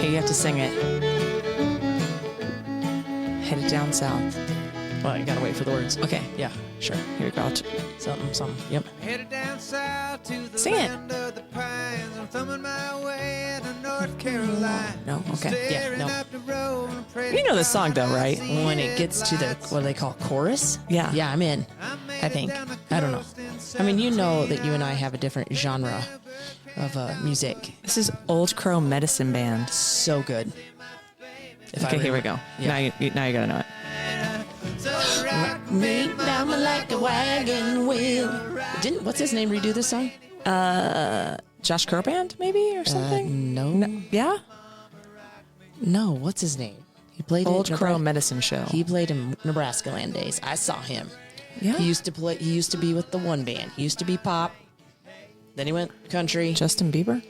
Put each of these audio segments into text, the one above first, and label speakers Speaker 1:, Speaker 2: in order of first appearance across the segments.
Speaker 1: Okay, you have to sing it. Headed down south.
Speaker 2: Well, you gotta wait for the words.
Speaker 1: Okay,
Speaker 2: Yeah, sure.
Speaker 1: here we go.
Speaker 2: Something. Yep.
Speaker 3: Headed down south to the
Speaker 1: Sing it.
Speaker 3: land of the pines. I'm thumbing my way to North Carolina.
Speaker 1: No? Okay.
Speaker 2: Yeah, no.
Speaker 3: Up the road and praying
Speaker 1: You know this song though, right?
Speaker 2: When it gets to the, what do they call, chorus?
Speaker 1: Yeah.
Speaker 2: Yeah, I'm in, I think. I don't know. I mean, you know that you and I have a different genre of music.
Speaker 1: This is Old Crow Medicine Band.
Speaker 2: So good.
Speaker 1: Okay, here we go.
Speaker 2: Yeah.
Speaker 1: Now you gotta know it.
Speaker 2: Me down like a wagon wheel. What's his name redo this song?
Speaker 1: Josh Crow Band, maybe, or something?
Speaker 2: No.
Speaker 1: Yeah?
Speaker 2: No, what's his name? He played
Speaker 1: Old
Speaker 2: in
Speaker 1: Crow Medicine Show.
Speaker 2: He played in Nebraska Land Days. I saw him.
Speaker 1: Yeah.
Speaker 2: He used to be with the one band. He used to be pop. Then he went country.
Speaker 1: Justin Bieber?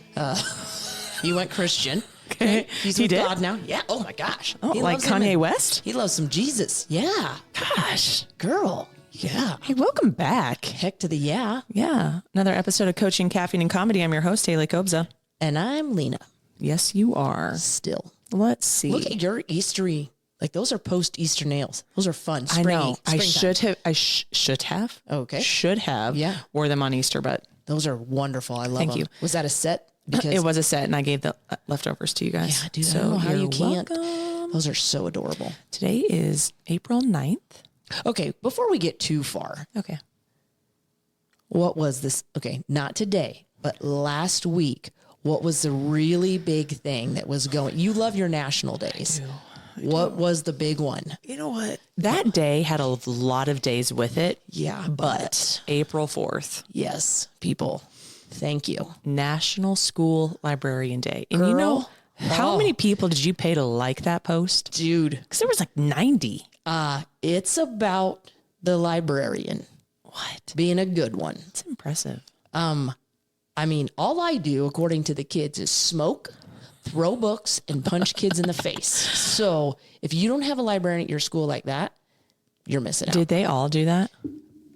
Speaker 2: He went Christian.
Speaker 1: Okay.
Speaker 2: He's
Speaker 1: He
Speaker 2: with
Speaker 1: did?
Speaker 2: God now. Yeah. Oh my gosh.
Speaker 1: Oh,
Speaker 2: He
Speaker 1: like
Speaker 2: loves him
Speaker 1: Kanye
Speaker 2: and-
Speaker 1: West?
Speaker 2: He loves some Jesus. Yeah.
Speaker 1: Gosh.
Speaker 2: Girl. Yeah.
Speaker 1: Hey, welcome back.
Speaker 2: Heck to the yeah.
Speaker 1: Yeah. Another episode of Coaching, Caffeine, and Comedy. I'm your host, Hayley Kobza.
Speaker 2: And I'm Lena.
Speaker 1: Yes, you are.
Speaker 2: Still.
Speaker 1: Let's see.
Speaker 2: Look at your Eastery. Like those are post-Easter nails. Those are fun.
Speaker 1: I know. I
Speaker 2: Springtime.
Speaker 1: should have.
Speaker 2: Okay.
Speaker 1: Should have.
Speaker 2: Yeah.
Speaker 1: Wore them on Easter, but
Speaker 2: Those are wonderful. I love
Speaker 1: Thank
Speaker 2: them.
Speaker 1: you.
Speaker 2: Was that a set? Because
Speaker 1: it was a set, and I gave the leftovers to you guys.
Speaker 2: yeah, dude,
Speaker 1: So
Speaker 2: I don't know how
Speaker 1: you're
Speaker 2: you can't.
Speaker 1: welcome.
Speaker 2: Those are so adorable.
Speaker 1: Today is April 9th.
Speaker 2: Okay, before we get too far,
Speaker 1: Okay.
Speaker 2: what was this? Okay, not today, but last week. What was the really big thing that was going? You love your national days. What was the big one?
Speaker 1: You know what? That day had a lot of days with it.
Speaker 2: Yeah,
Speaker 1: But April 4th,
Speaker 2: yes, people, thank you.
Speaker 1: National School Librarian Day. And you know,
Speaker 2: Girl.
Speaker 1: how
Speaker 2: Oh.
Speaker 1: many people did you pay to like that post?
Speaker 2: Dude,
Speaker 1: Because there was like 90.
Speaker 2: it's about the librarian
Speaker 1: What?
Speaker 2: being a good one.
Speaker 1: It's impressive.
Speaker 2: I mean, all I do, according to the kids, is smoke, throw books, and punch kids in the face. So if you don't have a librarian at your school like that, you're missing out.
Speaker 1: Did they all do that?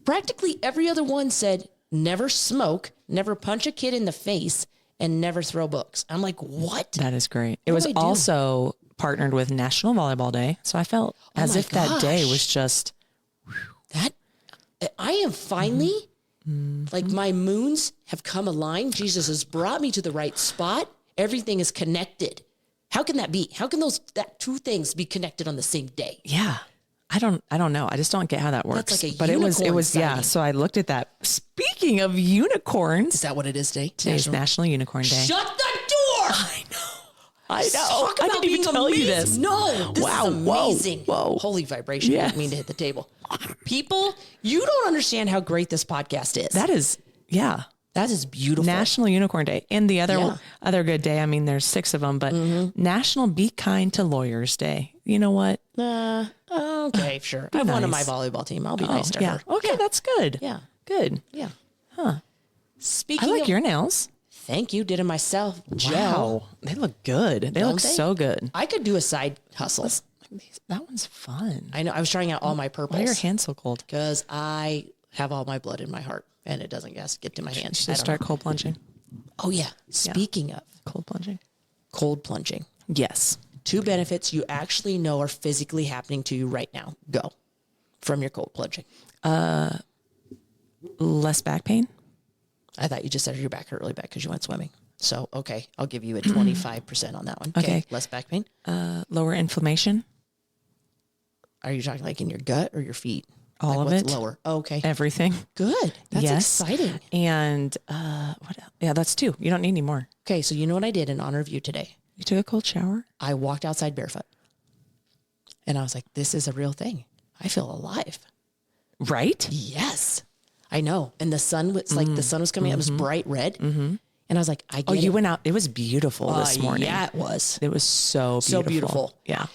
Speaker 2: Practically every other one said never smoke, never punch a kid in the face, and never throw books. I'm like, what?
Speaker 1: That is great. It
Speaker 2: What
Speaker 1: was
Speaker 2: do I do?
Speaker 1: also partnered with National Volleyball Day. So I felt as
Speaker 2: my
Speaker 1: if that day
Speaker 2: gosh.
Speaker 1: was just,
Speaker 2: That I am finally like my moons have come aligned. Jesus has brought me to the right spot. Everything is connected. How can that be? How can that two things be connected on the same day?
Speaker 1: yeah. I don't know. I just don't get how that works.
Speaker 2: like a
Speaker 1: but it was,
Speaker 2: unicorn
Speaker 1: yeah.
Speaker 2: sighting.
Speaker 1: So I looked at that. Speaking of unicorns,
Speaker 2: Is that what it is today?
Speaker 1: today's National Unicorn Day.
Speaker 2: Shut the door!
Speaker 1: I know.
Speaker 2: Talk
Speaker 1: I
Speaker 2: about
Speaker 1: didn't even
Speaker 2: being
Speaker 1: tell you
Speaker 2: amazing.
Speaker 1: this.
Speaker 2: No, this
Speaker 1: Wow,
Speaker 2: is amazing.
Speaker 1: whoa.
Speaker 2: Holy vibration.
Speaker 1: Yes.
Speaker 2: Didn't mean to hit the table. People, you don't understand how great this podcast is.
Speaker 1: That is, yeah.
Speaker 2: That is beautiful.
Speaker 1: National Unicorn Day. And the other
Speaker 2: Yeah.
Speaker 1: other good day, I mean, there's 6 of them, but National Be Kind to Lawyers Day. You know what?
Speaker 2: Okay, sure. I have one on my
Speaker 1: nice.
Speaker 2: volleyball team. I'll be nice to
Speaker 1: yeah.
Speaker 2: her.
Speaker 1: Okay, that's good.
Speaker 2: Yeah.
Speaker 1: Good.
Speaker 2: Yeah.
Speaker 1: I
Speaker 2: Speaking
Speaker 1: like
Speaker 2: of,
Speaker 1: your nails.
Speaker 2: thank you. Did it myself. Gel.
Speaker 1: Wow. They look good. They
Speaker 2: Don't
Speaker 1: look
Speaker 2: they?
Speaker 1: so good.
Speaker 2: I could do a side hustle.
Speaker 1: That one's fun.
Speaker 2: I know. I was trying out all my
Speaker 1: Why are your
Speaker 2: purples
Speaker 1: hands so cold?
Speaker 2: because I have all my blood in my heart and it doesn't get to my hands.
Speaker 1: Should
Speaker 2: I
Speaker 1: I
Speaker 2: don't
Speaker 1: start
Speaker 2: know.
Speaker 1: cold plunging?
Speaker 2: Oh yeah. Speaking of
Speaker 1: Cold plunging?
Speaker 2: cold plunging,
Speaker 1: Yes.
Speaker 2: 2 benefits you actually know are physically happening to you right now. Go from your cold plunging.
Speaker 1: Less back pain?
Speaker 2: I thought you just said your back hurt really bad because you went swimming. So, okay, I'll give you a 25% on that one.
Speaker 1: Okay.
Speaker 2: Less back pain.
Speaker 1: Lower inflammation?
Speaker 2: Are you talking like in your gut or your feet?
Speaker 1: All
Speaker 2: Like
Speaker 1: of
Speaker 2: what's
Speaker 1: it.
Speaker 2: lower. Okay.
Speaker 1: Everything.
Speaker 2: Good. That's
Speaker 1: Yes.
Speaker 2: exciting.
Speaker 1: And what else? Yeah, that's 2. You don't need any more.
Speaker 2: Okay, so you know what I did in honor of you today?
Speaker 1: You took a cold shower?
Speaker 2: I walked outside barefoot. And I was like, this is a real thing. I feel alive.
Speaker 1: Right?
Speaker 2: Yes. I know. And the sun was like, the sun was coming out. It was bright red. Mm-hmm. And I was like, I get
Speaker 1: Oh, you
Speaker 2: it.
Speaker 1: went out. It was beautiful this morning.
Speaker 2: Yeah, it was.
Speaker 1: It was so beautiful.
Speaker 2: So beautiful.
Speaker 1: Yeah.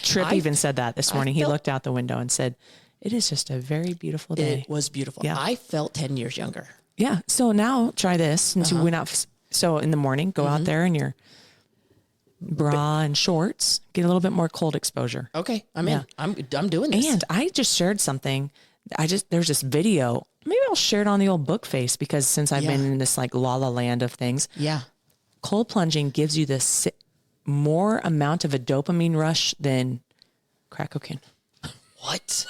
Speaker 1: Tripp
Speaker 2: I-
Speaker 1: even said that this morning. He
Speaker 2: felt-
Speaker 1: looked out the window and said, it is just a very beautiful day.
Speaker 2: It was beautiful.
Speaker 1: Yeah.
Speaker 2: I felt 10 years younger.
Speaker 1: Yeah. So now try this. Since you went out. So in the morning, go out there in your bra and shorts, get a little bit more cold exposure.
Speaker 2: Okay, I'm
Speaker 1: Yeah.
Speaker 2: in. I'm doing this.
Speaker 1: And I just shared something. There's this video. Maybe I'll share it on the old book face because since I've
Speaker 2: Yeah.
Speaker 1: been in this like la la land of things,
Speaker 2: yeah.
Speaker 1: cold plunging gives you this more amount of a dopamine rush than crack cocaine.
Speaker 2: What?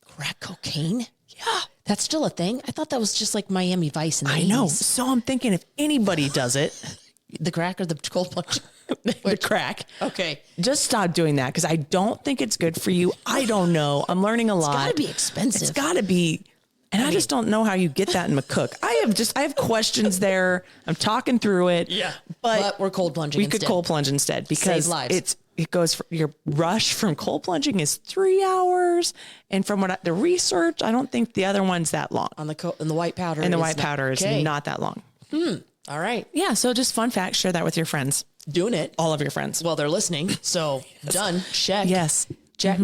Speaker 2: Crack cocaine? Yeah. That's still a thing? I thought that was just like Miami Vice in the 80s.
Speaker 1: I know. So I'm thinking if anybody does it,
Speaker 2: The crack or the cold plunge?
Speaker 1: the crack.
Speaker 2: Okay.
Speaker 1: Just stop doing that because I don't think it's good for you. I don't know. I'm learning a lot.
Speaker 2: It's got to be expensive.
Speaker 1: It's got to be. And I just don't know how you get that in McCook. I have questions there. I'm talking through it.
Speaker 2: Yeah.
Speaker 1: But
Speaker 2: we're cold plunging
Speaker 1: We
Speaker 2: instead.
Speaker 1: could cold plunge instead because
Speaker 2: Save lives.
Speaker 1: it goes for your rush from cold plunging is 3 hours. And from the research, I don't think the other one's that long.
Speaker 2: On the and the white powder.
Speaker 1: And the
Speaker 2: is
Speaker 1: white powder is
Speaker 2: okay.
Speaker 1: not that long.
Speaker 2: All right.
Speaker 1: Yeah. So just fun fact, share that with your friends.
Speaker 2: Doing it.
Speaker 1: All of your friends.
Speaker 2: Well, they're listening. So done. Check.
Speaker 1: Yes.
Speaker 2: Check.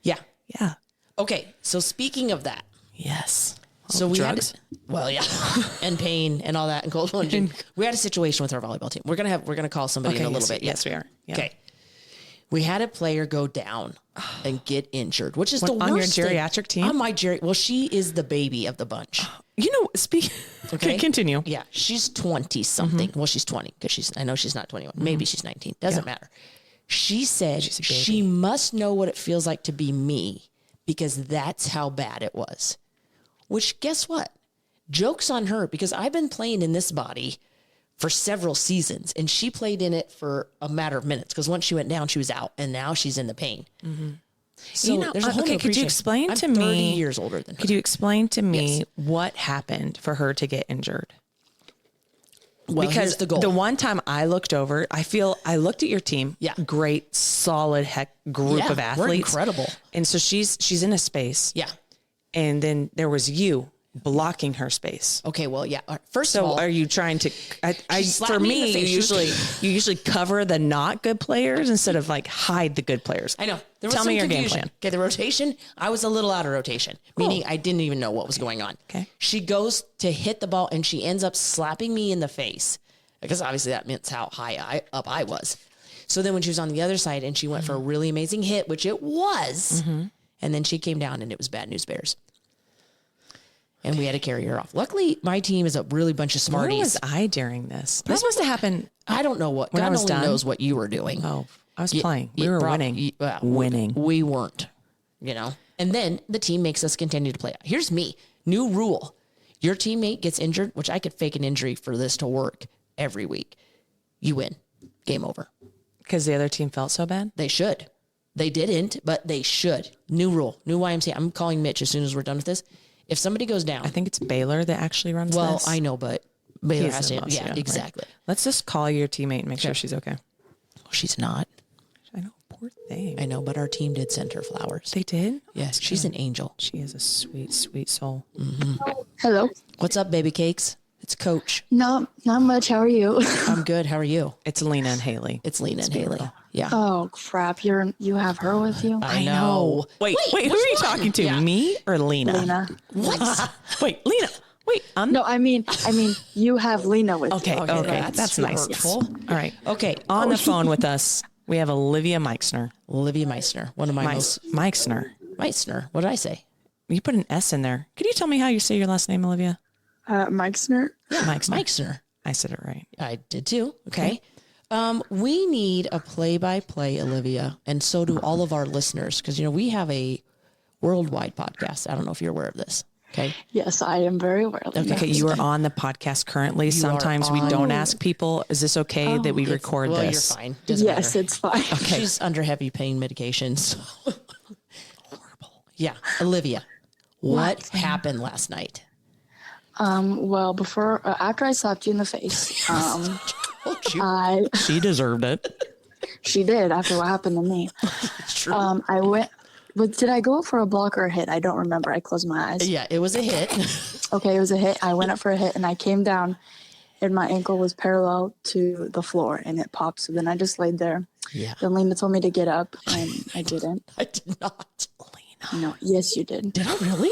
Speaker 2: Yeah.
Speaker 1: Yeah.
Speaker 2: Okay. So speaking of that.
Speaker 1: Yes.
Speaker 2: So we
Speaker 1: drugs.
Speaker 2: and pain and all that and cold plunging. We had a situation with our volleyball team. We're gonna call somebody in a little bit.
Speaker 1: Yes, we are. Yeah.
Speaker 2: Okay. We had a player go down and get injured, which is the worst
Speaker 1: on your
Speaker 2: thing.
Speaker 1: geriatric team?
Speaker 2: On my well, she is the baby of the bunch.
Speaker 1: You know, okay, continue.
Speaker 2: Yeah, she's 20 something. Well, she's 20 because I know she's not 21. Maybe she's 19. Doesn't matter. She said she must know what it feels like to be me because that's how bad it was. Which, guess what? Joke's on her because I've been playing in this body for several seasons and she played in it for a matter of minutes because once she went down, she was out and now she's in the pain. So there's a whole
Speaker 1: okay, could you explain to me?
Speaker 2: 30 years older than her.
Speaker 1: Could you explain to me what happened for her to get injured?
Speaker 2: Well,
Speaker 1: Because
Speaker 2: here's the goal.
Speaker 1: the one time I looked over, I looked at your team.
Speaker 2: Yeah.
Speaker 1: Great, solid group of athletes.
Speaker 2: We're incredible.
Speaker 1: And so she's in a space.
Speaker 2: Yeah.
Speaker 1: And then there was you blocking her space.
Speaker 2: Okay. Well, yeah. First
Speaker 1: So
Speaker 2: of all,
Speaker 1: are you trying to?
Speaker 2: slapped
Speaker 1: For
Speaker 2: me in the
Speaker 1: me, you
Speaker 2: face.
Speaker 1: usually cover the not good players instead of like hide the good players.
Speaker 2: I know. There was
Speaker 1: Tell
Speaker 2: some
Speaker 1: me your game
Speaker 2: confusion.
Speaker 1: plan.
Speaker 2: Okay, the rotation, I was a little out of rotation, meaning I didn't even know what was going on.
Speaker 1: Okay.
Speaker 2: She goes to hit the ball and she ends up slapping me in the face because obviously that meant how high up I was. So then when she was on the other side and she went for a really amazing hit, which it was, and then she came down and it was bad news bears. And we had to carry her off. Luckily, my team is a really bunch of
Speaker 1: Where
Speaker 2: smarties.
Speaker 1: was I during this? This must have happened.
Speaker 2: I don't know what.
Speaker 1: When I
Speaker 2: God
Speaker 1: was
Speaker 2: only
Speaker 1: done?
Speaker 2: knows what you were doing.
Speaker 1: Oh, I was playing. We were winning. Winning.
Speaker 2: We weren't, you know. And then the team makes us continue to play. Here's me. New rule. Your teammate gets injured, which I could fake an injury for this to work every week. You win. Game over.
Speaker 1: Because the other team felt so bad?
Speaker 2: They should. They didn't, but they should. New rule. New YMCA. I'm calling Mitch as soon as we're done with this. If somebody goes down.
Speaker 1: I think it's Baylor that actually runs this.
Speaker 2: Well, I know, but Baylor
Speaker 1: He's
Speaker 2: has
Speaker 1: the
Speaker 2: to.
Speaker 1: most,
Speaker 2: Yeah,
Speaker 1: right.
Speaker 2: exactly.
Speaker 1: Let's just call your teammate and make sure she's okay.
Speaker 2: She's not.
Speaker 1: I know. Poor thing.
Speaker 2: I know, but our team did send her flowers.
Speaker 1: They did?
Speaker 2: Yes, she's an angel.
Speaker 1: She is a sweet, sweet soul.
Speaker 4: Hello.
Speaker 2: What's up, baby cakes? It's Coach.
Speaker 4: No, not much. How are you?
Speaker 2: I'm good. How are you?
Speaker 1: It's Lena and Hayley.
Speaker 2: It's Lena and Hayley. Yeah.
Speaker 4: Oh crap! You have her with you,
Speaker 2: I know.
Speaker 1: Wait, who are you talking to?
Speaker 2: Yeah.
Speaker 1: Me or Lena?
Speaker 4: Lena.
Speaker 2: What?
Speaker 1: Wait, Lena. Wait,
Speaker 4: No, I mean, you have Lena with
Speaker 1: Okay,
Speaker 4: you.
Speaker 1: okay, that's nice.
Speaker 2: hurtful.
Speaker 1: All right.
Speaker 2: Okay.
Speaker 1: On the phone with us, we have Olivia Meixner.
Speaker 2: Olivia Meissner, one of my most.
Speaker 1: Meixner.
Speaker 2: Meissner. What did I say?
Speaker 1: You put an S in there. Could you tell me how you say your last name, Olivia?
Speaker 4: Meixner.
Speaker 1: Meixner.
Speaker 2: Meissner.
Speaker 1: I said it right.
Speaker 2: I did too. Okay. We need a play-by-play, Olivia, and so do all of our listeners, because we have a worldwide podcast. I don't know if you're aware of this. Okay.
Speaker 4: Yes, I am very aware of that.
Speaker 1: Okay, you are on the podcast currently. Sometimes we don't ask people, is this okay that we record
Speaker 2: Well,
Speaker 1: this?
Speaker 2: you're fine. Doesn't
Speaker 4: Yes,
Speaker 2: matter.
Speaker 4: it's fine.
Speaker 2: She's under heavy pain medications. Horrible. Yeah. Olivia, what happened last night?
Speaker 4: Well, after I slapped you in the face,
Speaker 1: She deserved it.
Speaker 4: she did after what happened to me.
Speaker 2: True.
Speaker 4: I went. But did I go for a block or a hit? I don't remember. I closed my eyes.
Speaker 2: Yeah, it was a hit.
Speaker 4: Okay, it was a hit. I went up for a hit and I came down and my ankle was parallel to the floor and it popped. So then I just laid there.
Speaker 2: Yeah.
Speaker 4: Then Lena told me to get up and I didn't.
Speaker 2: I did not.
Speaker 4: No, yes, you did.
Speaker 2: Did I really?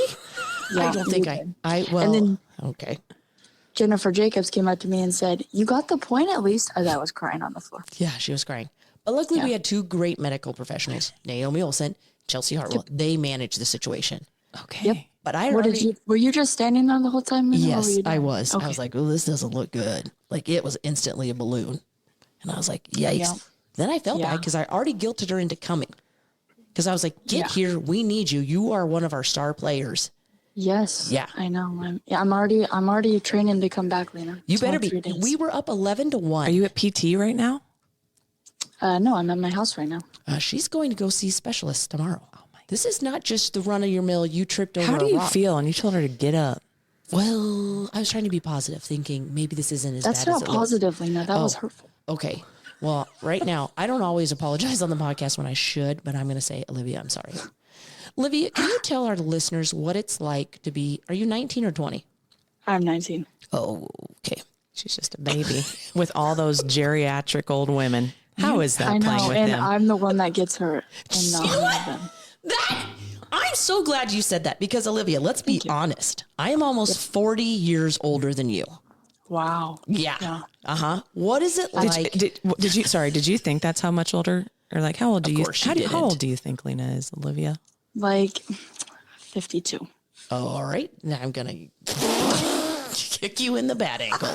Speaker 4: Yeah,
Speaker 2: I don't think
Speaker 4: you
Speaker 2: I
Speaker 4: did.
Speaker 2: well,
Speaker 4: And then
Speaker 2: okay.
Speaker 4: Jennifer Jacobs came up to me and said, "You got the point at least." As I was crying on the floor.
Speaker 2: Yeah, she was crying. But luckily we
Speaker 4: Yeah.
Speaker 2: had two great medical professionals, Naomi Olsen, Chelsea Hartwell. They managed the situation.
Speaker 1: Okay.
Speaker 4: Yep.
Speaker 2: But I
Speaker 4: What
Speaker 2: already,
Speaker 4: did you? Were you just standing there the whole time? Lena, or were
Speaker 2: yes,
Speaker 4: you
Speaker 2: I
Speaker 4: doing-
Speaker 2: was.
Speaker 4: Okay.
Speaker 2: I was like, oh, this doesn't look good. Like it was instantly a balloon. And I was like, yikes.
Speaker 4: Yeah.
Speaker 2: Then I felt bad because I already guilted her into coming. Because I was like, get here. We need you. You are one of our star players.
Speaker 4: Yes.
Speaker 2: Yeah.
Speaker 4: I know. I'm already training to come back, Lena.
Speaker 2: You
Speaker 4: It's
Speaker 2: better
Speaker 4: only
Speaker 2: be.
Speaker 4: 3 days.
Speaker 2: We were up 11-1.
Speaker 1: Are you at PT right now?
Speaker 4: No, I'm at my house right now.
Speaker 2: She's going to go see specialists tomorrow. Oh my! This is not just the run of your mill. You tripped over.
Speaker 1: How do
Speaker 2: a
Speaker 1: you
Speaker 2: rock.
Speaker 1: feel? And you told her to get up.
Speaker 2: Well, I was trying to be positive, thinking maybe this isn't as
Speaker 4: That's
Speaker 2: bad
Speaker 4: not
Speaker 2: as it
Speaker 4: positive, Lena. That was hurtful.
Speaker 2: looks. Okay. Well, right now, I don't always apologize on the podcast when I should, but I'm going to say, Olivia, I'm sorry. Olivia, can you tell our listeners what it's like to be, are you 19 or 20?
Speaker 4: I'm 19.
Speaker 2: Oh, okay.
Speaker 1: She's just a baby with all those geriatric old women. How is that
Speaker 4: I
Speaker 1: playing
Speaker 4: know,
Speaker 1: with
Speaker 4: and
Speaker 1: them?
Speaker 4: I'm the one that gets hurt. And not one of them.
Speaker 2: I'm so glad you said that because, Olivia, let's be honest. I am almost 40 years older than you.
Speaker 4: Wow.
Speaker 2: Yeah. Uh-huh. What is it like?
Speaker 1: Did you think that's how much older? Or like, how old do you?
Speaker 2: course you
Speaker 1: How
Speaker 2: didn't.
Speaker 1: old do you think Lena is, Olivia?
Speaker 4: Like 52.
Speaker 2: Oh, all right. Now I'm going to kick you in the bad ankle.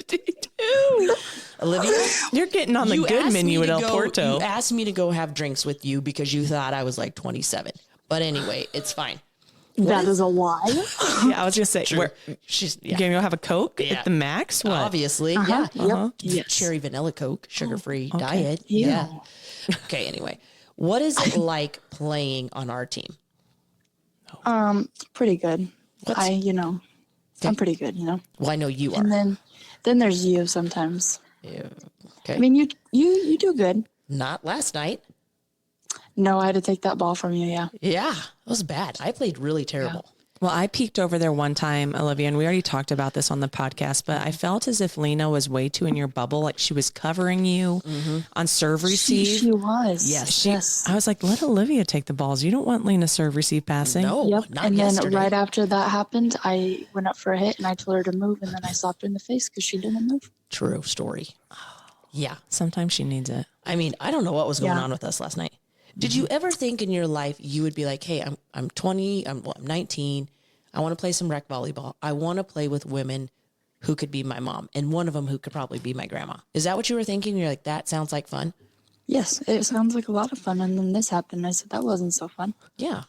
Speaker 2: 52. Olivia,
Speaker 1: You're getting on the
Speaker 2: you
Speaker 1: good
Speaker 2: asked
Speaker 1: menu
Speaker 2: me
Speaker 1: at
Speaker 2: to
Speaker 1: El
Speaker 2: go-
Speaker 1: Porto.
Speaker 2: You asked me to go have drinks with you because you thought I was like 27. But anyway, it's fine.
Speaker 4: That is a lie.
Speaker 1: Yeah, I was gonna say, where
Speaker 2: She's
Speaker 1: you gonna go have a Coke
Speaker 2: Yeah.
Speaker 1: at the Max? What?
Speaker 2: obviously, yeah.
Speaker 4: Yep. Yes.
Speaker 2: Cherry vanilla Coke, sugar-free
Speaker 1: okay.
Speaker 2: diet.
Speaker 4: Ew.
Speaker 2: Yeah. Okay, anyway. What is it like playing on our team?
Speaker 4: Pretty good.
Speaker 2: What's-
Speaker 4: I'm pretty good,
Speaker 2: Well, I know you are.
Speaker 4: And then there's you sometimes.
Speaker 2: Yeah. Okay.
Speaker 4: I mean, you do good.
Speaker 2: Not last night.
Speaker 4: No, I had to take that ball from you. Yeah.
Speaker 2: Yeah, it was bad. I played really terrible.
Speaker 1: Well, I peeked over there one time, Olivia, and we already talked about this on the podcast, but I felt as if Lena was way too in your bubble. Like she was covering you on serve receive.
Speaker 4: She was.
Speaker 2: Yes.
Speaker 4: Yes.
Speaker 1: I was like, let Olivia take the balls. You don't want Lena serve receive passing.
Speaker 2: No,
Speaker 4: Yep.
Speaker 2: not
Speaker 4: And
Speaker 2: yesterday.
Speaker 4: then right after that happened, I went up for a hit and I told her to move, and then I slapped her in the face because she didn't move.
Speaker 2: True story. Yeah.
Speaker 1: Sometimes she needs it.
Speaker 2: I mean, I don't know what was going
Speaker 4: Yeah.
Speaker 2: on with us last night. Did you ever think in your life you would be like, hey, I'm 20, I'm 19. I want to play some rec volleyball. I want to play with women who could be my mom and one of them who could probably be my grandma. Is that what you were thinking? You're like, that sounds like fun.
Speaker 4: Yes, it sounds like a lot of fun. And then this happened. I said that wasn't so fun.
Speaker 2: Yeah.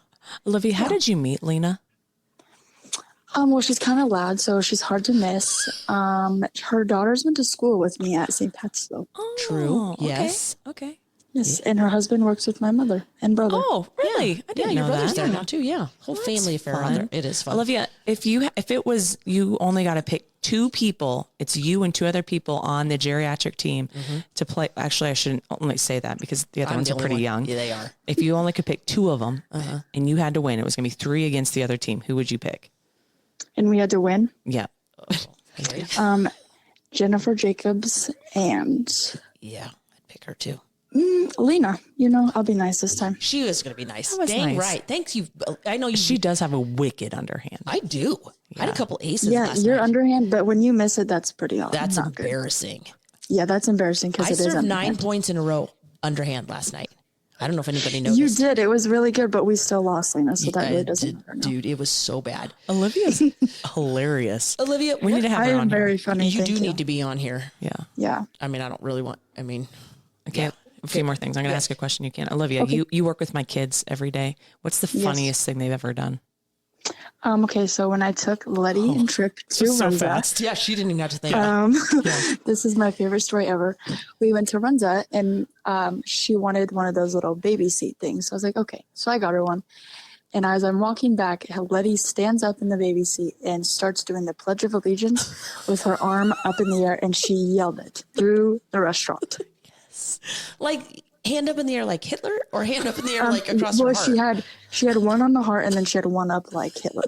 Speaker 1: Olivia, how did you meet Lena?
Speaker 4: Well, she's kind of loud, so she's hard to miss. Her daughters went to school with me at St. Pat's, though.
Speaker 2: True.
Speaker 1: okay.
Speaker 2: Yes.
Speaker 1: Okay.
Speaker 4: Yes, and her husband works with my mother and brother.
Speaker 1: Oh, really? I didn't
Speaker 2: Your
Speaker 1: know
Speaker 2: brother's
Speaker 1: that.
Speaker 2: there now too. Yeah. Whole family affair on
Speaker 1: fun.
Speaker 2: there. It is fun.
Speaker 1: Olivia, if it was you only got to pick 2 people, it's you and 2 other people on the geriatric team to play. Actually, I shouldn't only say that because the other
Speaker 2: I'm
Speaker 1: ones
Speaker 2: the
Speaker 1: are
Speaker 2: only
Speaker 1: pretty
Speaker 2: one.
Speaker 1: young.
Speaker 2: Yeah, they are.
Speaker 1: If you only could pick 2 of them and you had to win, it was going to be 3 against the other team. Who would you pick?
Speaker 4: And we had to win.
Speaker 1: Yeah.
Speaker 2: Okay.
Speaker 4: Jennifer Jacobs and
Speaker 2: Yeah. I'd pick her too.
Speaker 4: Lena. I'll be nice this time.
Speaker 2: She was going to be nice.
Speaker 1: That was
Speaker 2: Dang
Speaker 1: nice.
Speaker 2: right. Thanks you. I know you.
Speaker 1: She does have a wicked underhand.
Speaker 2: I do. I had a couple aces
Speaker 4: Yeah,
Speaker 2: last
Speaker 4: you're
Speaker 2: night.
Speaker 4: underhand, but when you miss it, that's pretty awesome.
Speaker 2: That's
Speaker 4: not good.
Speaker 2: embarrassing.
Speaker 4: Yeah, that's embarrassing because
Speaker 2: I
Speaker 4: it is
Speaker 2: served 9
Speaker 4: underhand.
Speaker 2: points in a row underhand last night. I don't know if anybody
Speaker 4: You
Speaker 2: noticed.
Speaker 4: did. It was really good, but we still lost, Lena, so that really doesn't matter. now.
Speaker 2: Dude, it was so bad.
Speaker 1: Olivia's hilarious.
Speaker 2: Olivia,
Speaker 1: We need to have
Speaker 4: I
Speaker 1: her
Speaker 4: am
Speaker 1: on
Speaker 4: very
Speaker 1: here.
Speaker 4: funny.
Speaker 2: you
Speaker 4: thank
Speaker 2: do
Speaker 4: you.
Speaker 2: need to be on here.
Speaker 1: Yeah.
Speaker 4: Yeah.
Speaker 2: I mean, I don't really want. I mean,
Speaker 1: Okay.
Speaker 2: Yeah.
Speaker 1: A few more things. I'm going to ask a question. You can. Olivia, you work with my kids every day. What's the
Speaker 4: Yes.
Speaker 1: funniest thing they've ever done?
Speaker 4: Okay, so when I took Letty and Trip to Runza,
Speaker 2: yeah, she didn't even have to think.
Speaker 4: this is my favorite story ever. We went to Runza and she wanted one of those little baby seat things. So I was like, okay. So I got her one. And as I'm walking back, Letty stands up in the baby seat and starts doing the Pledge of Allegiance with her arm up in the air, and she yelled it through the restaurant.
Speaker 2: Like hand up in the air like Hitler, or hand up in the air like across her
Speaker 4: Well,
Speaker 2: heart.
Speaker 4: she had one on the heart, and then she had one up like Hitler.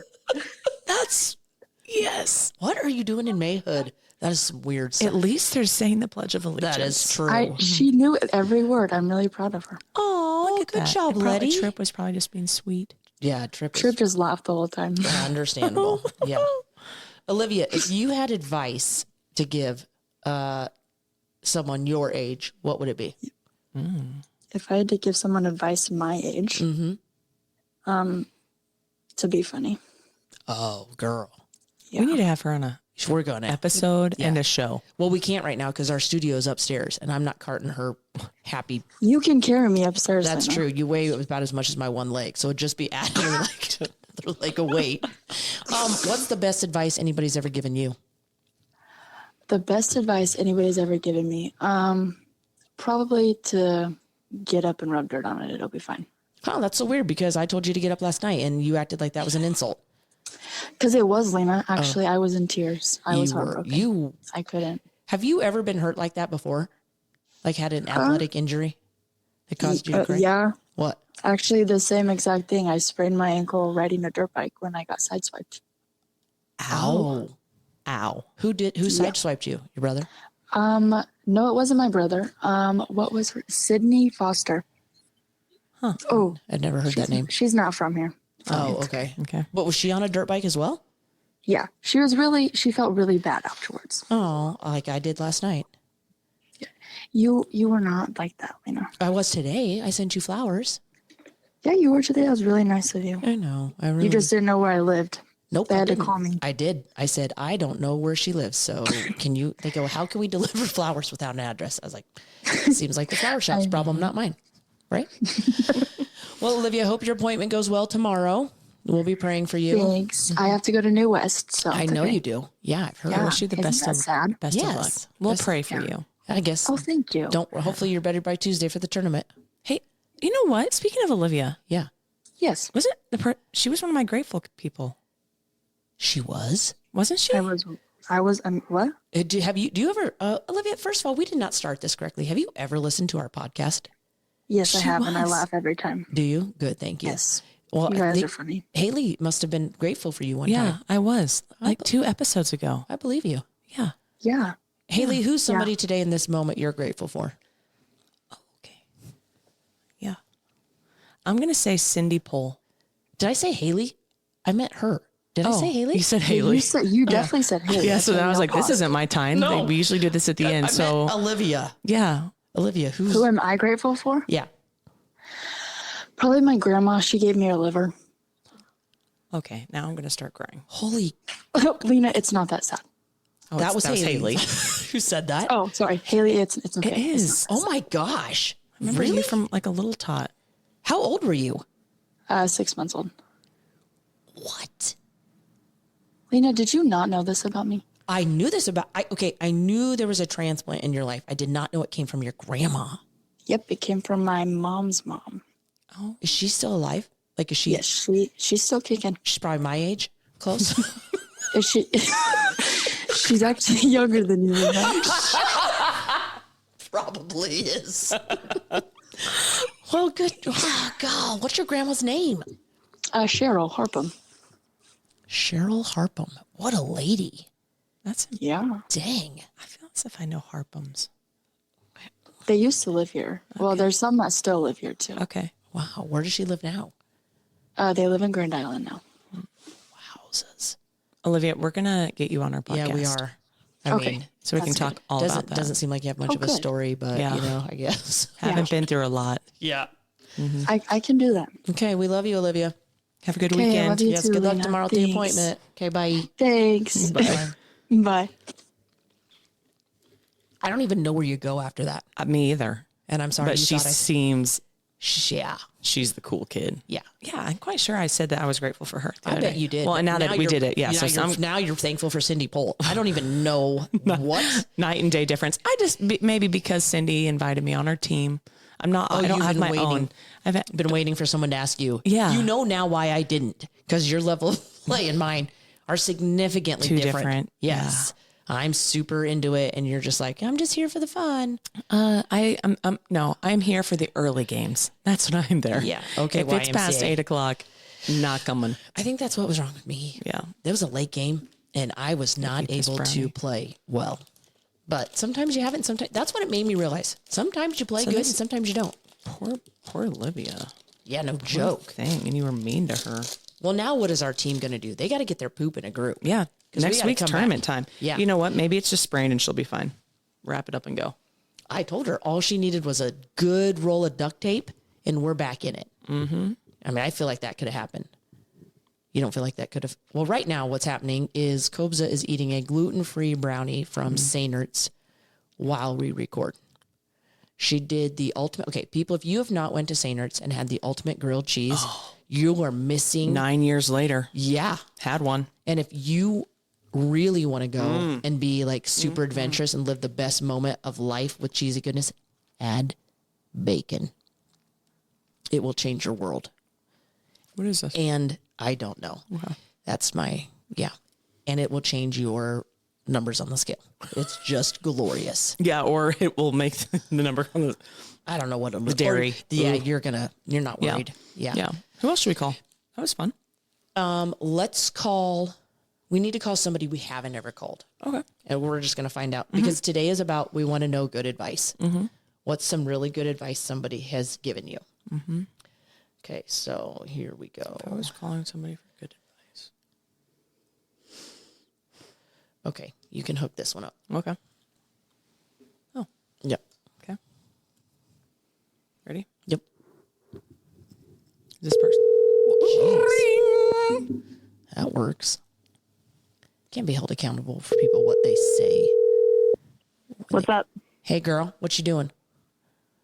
Speaker 2: That's yes. What are you doing in Mayhood? That is some weird stuff.
Speaker 1: At least they're saying the Pledge of Allegiance.
Speaker 2: That is true.
Speaker 4: She knew every word. I'm really proud of her.
Speaker 2: Oh,
Speaker 1: Look at
Speaker 2: good
Speaker 1: that.
Speaker 2: job,
Speaker 1: It probably-
Speaker 2: Letty.
Speaker 1: Trip was probably just being sweet.
Speaker 2: Yeah, Trip.
Speaker 4: Trip just laughed the whole time.
Speaker 2: Understandable. Yeah. Olivia, if you had advice to give someone your age, what would it be?
Speaker 4: If I had to give someone advice my age, to be funny.
Speaker 2: Oh, girl.
Speaker 1: We need to have her on
Speaker 2: We're gonna.
Speaker 1: episode
Speaker 2: Yeah.
Speaker 1: and a show.
Speaker 2: Well, we can't right now because our studio is upstairs, and I'm not carting her happy.
Speaker 4: You can carry me upstairs.
Speaker 2: That's
Speaker 4: Lena.
Speaker 2: true. You weigh about as much as my one leg, so it'd just be adding like another leg of weight. What's the best advice anybody's ever given you?
Speaker 4: The best advice anybody's ever given me, probably to get up and rub dirt on it. It'll be fine.
Speaker 2: Oh, that's so weird because I told you to get up last night, and you acted like that was an insult.
Speaker 4: Because it was, Lena. Actually, I was in tears. I was
Speaker 2: You were-
Speaker 4: heartbroken.
Speaker 2: you
Speaker 4: I couldn't.
Speaker 2: have you ever been hurt like that before? Like had an athletic injury that caused you to cry?
Speaker 4: Yeah.
Speaker 2: What?
Speaker 4: Actually, the same exact thing. I sprained my ankle riding a dirt bike when I got sideswiped.
Speaker 2: Ow. Ow. Who sideswiped you? Your brother?
Speaker 4: No, it wasn't my brother. What was her? Sydney Foster.
Speaker 1: Huh.
Speaker 4: Oh,
Speaker 2: I'd never heard that name.
Speaker 4: she's not from here.
Speaker 2: Oh, okay.
Speaker 1: Okay.
Speaker 2: But was she on a dirt bike as well?
Speaker 4: Yeah, she felt really bad afterwards.
Speaker 2: Oh, like I did last night.
Speaker 4: You were not like that, Lena.
Speaker 2: I was today. I sent you flowers.
Speaker 4: Yeah, you were today. That was really nice of you.
Speaker 2: I know. I really.
Speaker 4: You just didn't know where I lived.
Speaker 2: Nope.
Speaker 4: They
Speaker 2: I
Speaker 4: had to
Speaker 2: didn't.
Speaker 4: call me.
Speaker 2: I did. I said, I don't know where she lives. So can you, they go, how can we deliver flowers without an address? I was like, seems like the flower shop's problem, not mine. Right? Well, Olivia, I hope your appointment goes well tomorrow. We'll be praying for you.
Speaker 4: Thanks. I have to go to New West, so
Speaker 2: I
Speaker 4: it's
Speaker 2: know
Speaker 4: okay.
Speaker 2: you do. Yeah, I've heard.
Speaker 4: Yeah.
Speaker 1: Wish you the
Speaker 4: Isn't
Speaker 1: best
Speaker 4: that
Speaker 1: of
Speaker 4: sad?
Speaker 1: best of luck.
Speaker 2: Yes.
Speaker 1: We'll pray for you.
Speaker 2: I guess.
Speaker 4: Oh, thank you.
Speaker 2: Don't. Hopefully, you're better by Tuesday for the tournament.
Speaker 1: Hey, you know what? Speaking of Olivia,
Speaker 2: Yeah,
Speaker 4: Yes,
Speaker 1: was it she was one of my grateful people,
Speaker 2: she was.
Speaker 1: wasn't she?
Speaker 4: I was. What?
Speaker 2: Do you ever, Olivia? First of all, we did not start this correctly. Have you ever listened to our podcast?
Speaker 4: Yes, I
Speaker 1: She
Speaker 4: have, and I
Speaker 1: was.
Speaker 4: laugh every time.
Speaker 2: Do you? Good, thank you.
Speaker 4: Yes.
Speaker 2: Well,
Speaker 4: You guys are funny.
Speaker 2: Haley must have been grateful for you one
Speaker 1: Yeah,
Speaker 2: time.
Speaker 1: I was like 2 episodes ago.
Speaker 2: I believe you.
Speaker 1: Yeah.
Speaker 4: Yeah.
Speaker 2: Haley, who's somebody today in this moment you're grateful for?
Speaker 1: Okay. Yeah. I'm gonna say Cindy Pohl.
Speaker 2: Did I say Haley? I meant her. Did I say Haley?
Speaker 1: You said Haley.
Speaker 4: You definitely said Haley.
Speaker 1: Yeah,
Speaker 4: That's
Speaker 1: so
Speaker 4: what
Speaker 1: then I was
Speaker 4: we
Speaker 1: like,
Speaker 4: all
Speaker 1: this
Speaker 4: thought.
Speaker 1: isn't my time.
Speaker 2: No.
Speaker 1: We usually do this at the end.
Speaker 2: I
Speaker 1: So
Speaker 2: meant Olivia.
Speaker 1: yeah.
Speaker 2: Olivia, who's?
Speaker 4: Who am I grateful for?
Speaker 2: Yeah.
Speaker 4: Probably my grandma. She gave me her liver.
Speaker 1: Okay, now I'm gonna start crying.
Speaker 2: Holy,
Speaker 4: Lena, it's not that sad.
Speaker 1: Oh,
Speaker 2: that was
Speaker 1: Haley.
Speaker 2: Who said that?
Speaker 4: Oh, sorry, Haley. It's okay.
Speaker 1: It is.
Speaker 2: Oh my gosh.
Speaker 1: I remember you from like a little tot.
Speaker 2: How old were you?
Speaker 4: 6 months old.
Speaker 2: What?
Speaker 4: Lena, did you not know this about me?
Speaker 2: I knew this about, I knew there was a transplant in your life. I did not know it came from your grandma.
Speaker 4: Yep, it came from my mom's mom.
Speaker 2: Is she still alive? Like, is she?
Speaker 4: Yes, she's still kicking.
Speaker 2: She's probably my age. Close.
Speaker 4: Is she? She's actually younger than you, Lena.
Speaker 2: Probably is. Well, good. Oh, God. What's your grandma's name?
Speaker 4: Cheryl Harpham.
Speaker 2: Cheryl Harpham. What a lady.
Speaker 1: That's
Speaker 4: Yeah,
Speaker 2: Dang.
Speaker 1: I feel as if I know Harpums.
Speaker 4: they used to live here. Well, there's some that still live here too.
Speaker 1: Okay.
Speaker 2: Wow. Where does she live now?
Speaker 4: They live in Grand Island now.
Speaker 2: Houses.
Speaker 1: Olivia, we're gonna get you on our podcast.
Speaker 2: Yeah, we are. I
Speaker 4: Okay.
Speaker 2: mean,
Speaker 1: So we can
Speaker 4: That's
Speaker 1: talk
Speaker 4: good.
Speaker 1: all
Speaker 2: doesn't
Speaker 1: about that.
Speaker 2: doesn't seem like you have much
Speaker 4: Oh,
Speaker 2: of a
Speaker 4: good.
Speaker 2: story, but
Speaker 1: Yeah.
Speaker 2: you know, I guess.
Speaker 1: Haven't been through a lot.
Speaker 2: Yeah.
Speaker 4: I can do that.
Speaker 2: Okay, we love you, Olivia.
Speaker 1: Have a good
Speaker 4: Okay, I
Speaker 1: weekend.
Speaker 4: love you
Speaker 2: Yes,
Speaker 4: too,
Speaker 2: good luck
Speaker 4: Lena.
Speaker 2: tomorrow at the
Speaker 4: Thanks.
Speaker 2: appointment. Okay, bye.
Speaker 4: Thanks.
Speaker 2: Bye.
Speaker 4: Bye.
Speaker 2: I don't even know where you go after that.
Speaker 1: Me either.
Speaker 2: And I'm sorry
Speaker 1: But
Speaker 2: you
Speaker 1: she
Speaker 2: thought
Speaker 1: seems
Speaker 2: yeah.
Speaker 1: she's the cool kid.
Speaker 2: Yeah.
Speaker 1: Yeah, I'm quite sure I said that I was grateful for her. the
Speaker 2: I
Speaker 1: other
Speaker 2: bet
Speaker 1: day.
Speaker 2: you did.
Speaker 1: Well, and now that we
Speaker 2: you're-
Speaker 1: did it, yeah.
Speaker 2: Now,
Speaker 1: So
Speaker 2: you're, now you're thankful for Cindy Pohl. I don't even know what.
Speaker 1: night and day difference. I just maybe because Cindy invited me on her team. I'm not. I don't
Speaker 2: you've
Speaker 1: have
Speaker 2: been
Speaker 1: my
Speaker 2: waiting.
Speaker 1: own. I've
Speaker 2: Been waiting for someone to ask you.
Speaker 1: Yeah.
Speaker 2: You know now why I didn't, because your level of play and mine are significantly
Speaker 1: Too
Speaker 2: different.
Speaker 1: different.
Speaker 2: Yes. I'm super into it, and you're just like, I'm just here for the fun.
Speaker 1: I'm here for the early games. That's when I'm there.
Speaker 2: Yeah. Okay,
Speaker 1: If it's past
Speaker 2: YMCA.
Speaker 1: 8:00, not coming.
Speaker 2: I think that's what was wrong with me.
Speaker 1: Yeah.
Speaker 2: There was a late game, and I was not
Speaker 1: Keep this
Speaker 2: able to
Speaker 1: brownie.
Speaker 2: play well. But sometimes you haven't. Sometimes that's what it made me realize. Sometimes you play
Speaker 1: So
Speaker 2: good,
Speaker 1: this-
Speaker 2: and sometimes you don't.
Speaker 1: Poor Olivia.
Speaker 2: Yeah, no
Speaker 1: Poor
Speaker 2: joke.
Speaker 1: thing, and you were mean to her.
Speaker 2: Well, now what is our team going to do? They got to get their poop in a group.
Speaker 1: Yeah.
Speaker 2: 'Cause we
Speaker 1: Next
Speaker 2: gotta
Speaker 1: week's
Speaker 2: come
Speaker 1: tournament
Speaker 2: back.
Speaker 1: time.
Speaker 2: Yeah.
Speaker 1: You know what? Maybe it's just sprained and she'll be fine. Wrap it up and go.
Speaker 2: I told her all she needed was a good roll of duct tape, and we're back in it. Mm-hmm. I mean, I feel like that could have happened. You don't feel like that could have. Well, right now, what's happening is Kobza is eating a gluten-free brownie from Seinert's while we record. She did the ultimate. Okay, people, if you have not went to Seinert's and had the ultimate grilled cheese, you are missing.
Speaker 1: 9 years later.
Speaker 2: Yeah.
Speaker 1: Had one.
Speaker 2: And if you really want to go and be like super adventurous and live the best moment of life with cheesy goodness, add bacon. It will change your world.
Speaker 1: What is this?
Speaker 2: And I don't know.
Speaker 1: Wow.
Speaker 2: That's my, yeah. And it will change your numbers on the scale. It's just glorious.
Speaker 1: Yeah, or it will make the number on the
Speaker 2: I don't know what it'll
Speaker 1: the dairy.
Speaker 2: or- yeah, you're not worried. Yeah.
Speaker 1: Yeah. Who else should we call? That was fun.
Speaker 2: We need to call somebody we haven't ever called.
Speaker 1: Okay.
Speaker 2: And we're just going to find out because today is about, we want to know good advice. What's some really good advice somebody has given you? Okay. So here we go.
Speaker 1: I was calling somebody for good advice.
Speaker 2: Okay. You can hook this one up.
Speaker 1: Okay. Oh,
Speaker 2: Yep.
Speaker 1: okay. Ready?
Speaker 2: Yep.
Speaker 1: This person.
Speaker 2: Jeez. That works. Can't be held accountable for people what they say.
Speaker 5: What's up?
Speaker 2: Hey girl, what you doing?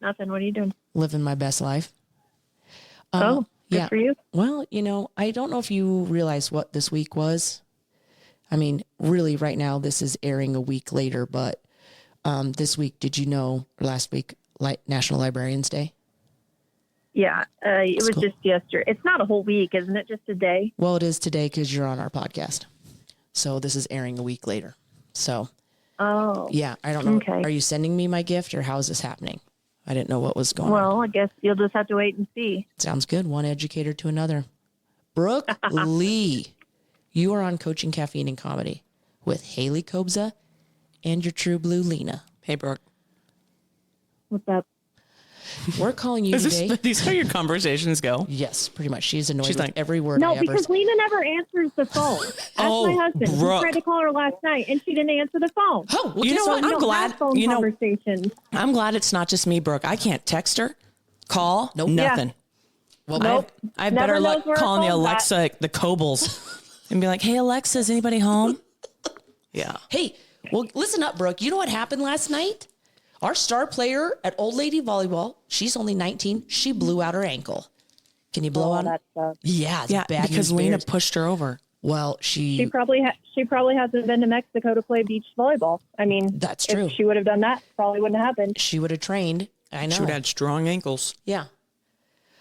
Speaker 5: Nothing. What are you doing?
Speaker 2: Living my best life.
Speaker 5: Oh, good for you.
Speaker 2: Well, I don't know if you realize what this week was. I mean, really right now, this is airing a week later, but this week, did you know last week, National Librarians Day?
Speaker 5: Yeah, it was
Speaker 2: cool.
Speaker 5: just yesterday. It's not a whole week, isn't it? Just a day.
Speaker 2: Well, it is today because you're on our podcast. So this is airing a week later. So, yeah, I don't know.
Speaker 5: Okay.
Speaker 2: Are you sending me my gift or how is this happening? I didn't know what was going on.
Speaker 5: Well, I guess you'll just have to wait and see.
Speaker 2: Sounds good. One educator to another. Brooke Lee, you are on Coaching Caffeine and Comedy with Hayley Kobza and your true blue Lena.
Speaker 1: Hey, Brooke.
Speaker 5: What's up?
Speaker 2: We're calling you today.
Speaker 1: These how your conversations go?
Speaker 2: Yes, pretty much. She's annoyed
Speaker 1: She's
Speaker 2: with
Speaker 1: like,
Speaker 2: every word I
Speaker 5: No,
Speaker 2: ever
Speaker 5: because
Speaker 2: say.
Speaker 5: Lena never answers the phone. Ask
Speaker 1: Oh,
Speaker 5: my husband.
Speaker 1: Brooke.
Speaker 5: He tried to call her last night, and she didn't answer the phone.
Speaker 2: Oh, well,
Speaker 1: You know
Speaker 2: guess
Speaker 1: what?
Speaker 5: We
Speaker 1: I'm
Speaker 5: don't
Speaker 1: glad.
Speaker 5: have phone
Speaker 1: You know,
Speaker 5: conversations.
Speaker 1: I'm glad it's not just me, Brooke. I can't text her, call,
Speaker 2: Nope.
Speaker 1: nothing.
Speaker 2: Well,
Speaker 5: Nope.
Speaker 1: I have
Speaker 5: Never
Speaker 1: better
Speaker 5: knows
Speaker 1: luck
Speaker 5: where her
Speaker 1: calling the
Speaker 5: phone's
Speaker 1: Alexa, the Kobels, and be like, "Hey, Alexa, is anybody home?" Yeah.
Speaker 2: Hey, well, listen up, Brooke. You know what happened last night? Our star player at Old Lady Volleyball, she's only 19. She blew out her ankle. Can you blow out?
Speaker 5: That sucks.
Speaker 2: Yeah, it's
Speaker 1: Yeah,
Speaker 2: bad
Speaker 1: because
Speaker 2: news
Speaker 1: Lena
Speaker 2: bears.
Speaker 1: pushed her over.
Speaker 2: Well,
Speaker 5: She probably hasn't been to Mexico to play beach volleyball. I mean,
Speaker 2: That's true.
Speaker 5: If she would have done that, probably wouldn't have happened.
Speaker 2: she would have trained. I know.
Speaker 1: She would have had strong ankles.
Speaker 2: Yeah.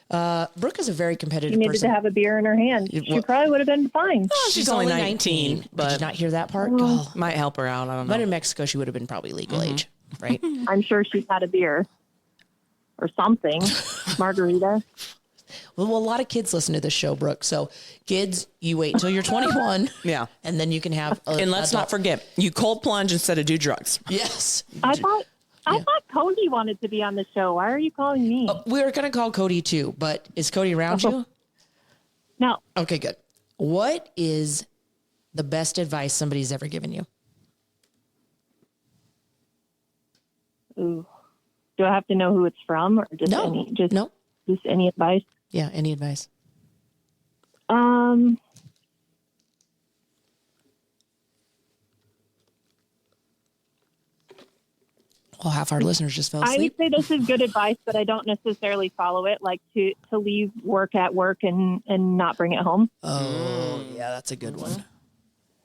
Speaker 2: Brooke is a very competitive
Speaker 5: She needed
Speaker 2: person.
Speaker 5: to have a beer in her hand.
Speaker 2: Well-
Speaker 5: She probably would have been fine.
Speaker 2: She's only 19. Did
Speaker 1: but
Speaker 2: you not hear that part? Oh.
Speaker 1: might help her out. I don't know.
Speaker 2: But in Mexico, she would have been probably legal age, right?
Speaker 5: I'm sure she's had a beer or something, margarita.
Speaker 2: Well, a lot of kids listen to this show, Brooke. So, kids, you wait until you're 21.
Speaker 1: Yeah.
Speaker 2: And then you can have a
Speaker 1: And let's not forget, you cold plunge instead of do drugs.
Speaker 2: Yes.
Speaker 5: I thought Cody wanted to be on the show. Why are you calling me?
Speaker 2: We were going to call Cody too, but is Cody around you?
Speaker 5: No,
Speaker 2: Okay, good. What is the best advice somebody's ever given you?
Speaker 5: Ooh. Do I have to know who it's from, or just
Speaker 2: No.
Speaker 5: any
Speaker 2: No.
Speaker 5: just any advice?
Speaker 2: Yeah, any advice? Well, half our listeners just fell
Speaker 5: I would
Speaker 2: asleep.
Speaker 5: say this is good advice, but I don't necessarily follow it. Like to leave work at work and not bring it home.
Speaker 2: Oh, yeah, that's a good one.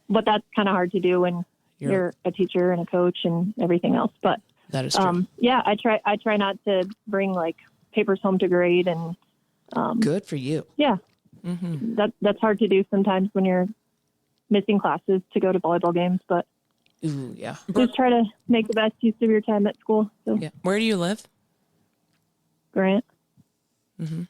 Speaker 5: But that's kind of hard to do when you're a teacher and a coach and everything else. But
Speaker 2: That is true.
Speaker 5: yeah, I try not to bring like papers home to grade, and
Speaker 2: Good for you.
Speaker 5: yeah, that's hard to do sometimes when you're missing classes to go to volleyball games. But
Speaker 2: Ooh, yeah.
Speaker 5: just try to make the best use of your time at school. So,
Speaker 2: Yeah.
Speaker 1: Where do you live?
Speaker 5: Grant.
Speaker 1: And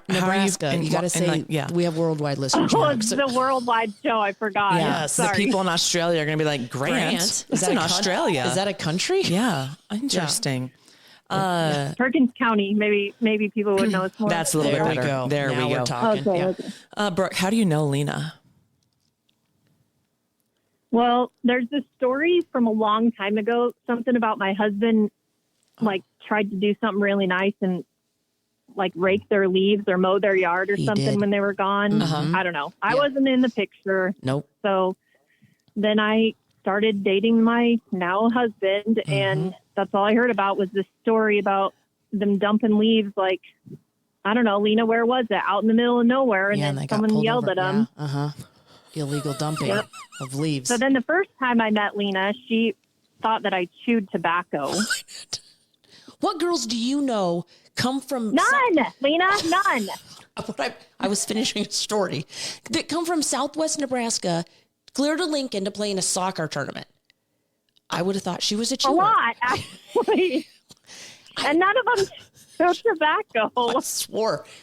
Speaker 2: Nebraska. You got to say,
Speaker 1: yeah.
Speaker 2: we have worldwide listeners.
Speaker 5: Oh,
Speaker 2: now.
Speaker 5: it's the worldwide show. I forgot.
Speaker 2: Yes,
Speaker 1: The
Speaker 5: Sorry.
Speaker 1: people in Australia are going to be like, Grant?
Speaker 2: Is
Speaker 1: That's
Speaker 2: that
Speaker 1: in
Speaker 2: a
Speaker 1: Australia.
Speaker 2: Is that a country?
Speaker 1: Yeah. Interesting.
Speaker 5: Perkins County. Maybe people would know us more.
Speaker 1: That's a little
Speaker 2: There
Speaker 1: bit
Speaker 2: we
Speaker 1: better.
Speaker 2: go.
Speaker 1: There
Speaker 2: Now
Speaker 1: we
Speaker 2: we're
Speaker 1: go.
Speaker 2: talking.
Speaker 5: Okay,
Speaker 2: Yeah.
Speaker 5: okay.
Speaker 1: Brooke, how do you know Lena?
Speaker 5: Well, there's this story from a long time ago, something about my husband, like, tried to do something really nice and like rake their leaves or mow their yard or
Speaker 2: He
Speaker 5: something
Speaker 2: did.
Speaker 5: when they were gone. I don't know. I wasn't in the picture.
Speaker 2: Nope.
Speaker 5: So then I started dating my now husband, and that's all I heard about was this story about them dumping leaves. Like, I don't know, Lena, where was it? Out in the middle of nowhere, and
Speaker 2: they
Speaker 5: then
Speaker 2: got
Speaker 5: someone
Speaker 2: pulled
Speaker 5: yelled
Speaker 2: over.
Speaker 5: at them.
Speaker 2: Illegal dumping of leaves.
Speaker 5: So then the first time I met Lena, she thought that I chewed tobacco.
Speaker 2: What girls do you know come from
Speaker 5: None, Lena, none.
Speaker 2: I was finishing a story that come from Southwest Nebraska, clear to Lincoln to play in a soccer tournament. I would have thought she was a chewer.
Speaker 5: A lot, actually. And none of them took tobacco.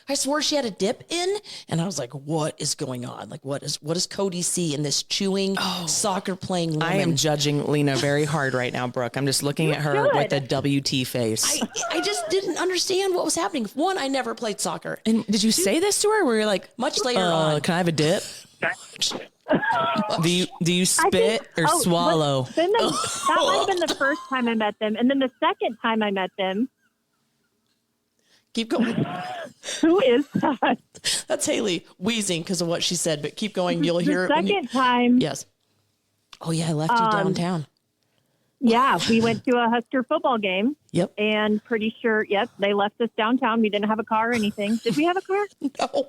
Speaker 2: I swore she had a dip in, and I was like, what is going on? Like, what does Cody see in this chewing, soccer playing woman?
Speaker 1: I am judging Lena very hard right now, Brooke. I'm just looking at her with a WT face.
Speaker 2: I just didn't understand what was happening. One, I never played soccer.
Speaker 1: And did you say this to her where you're like,
Speaker 2: Much later on.
Speaker 1: Can I have a dip? Do you spit or swallow?
Speaker 5: That might have been the first time I met them. And then the second time I met them,
Speaker 2: Keep going.
Speaker 5: who is that?
Speaker 2: That's Hayley wheezing because of what she said, but keep going. You'll hear
Speaker 5: The
Speaker 2: it.
Speaker 5: second time,
Speaker 2: Yes. Oh, yeah, I left you downtown.
Speaker 5: yeah, we went to a Husker football game.
Speaker 2: Yep.
Speaker 5: And pretty sure, they left us downtown. We didn't have a car or anything. Did we have a car?
Speaker 2: No.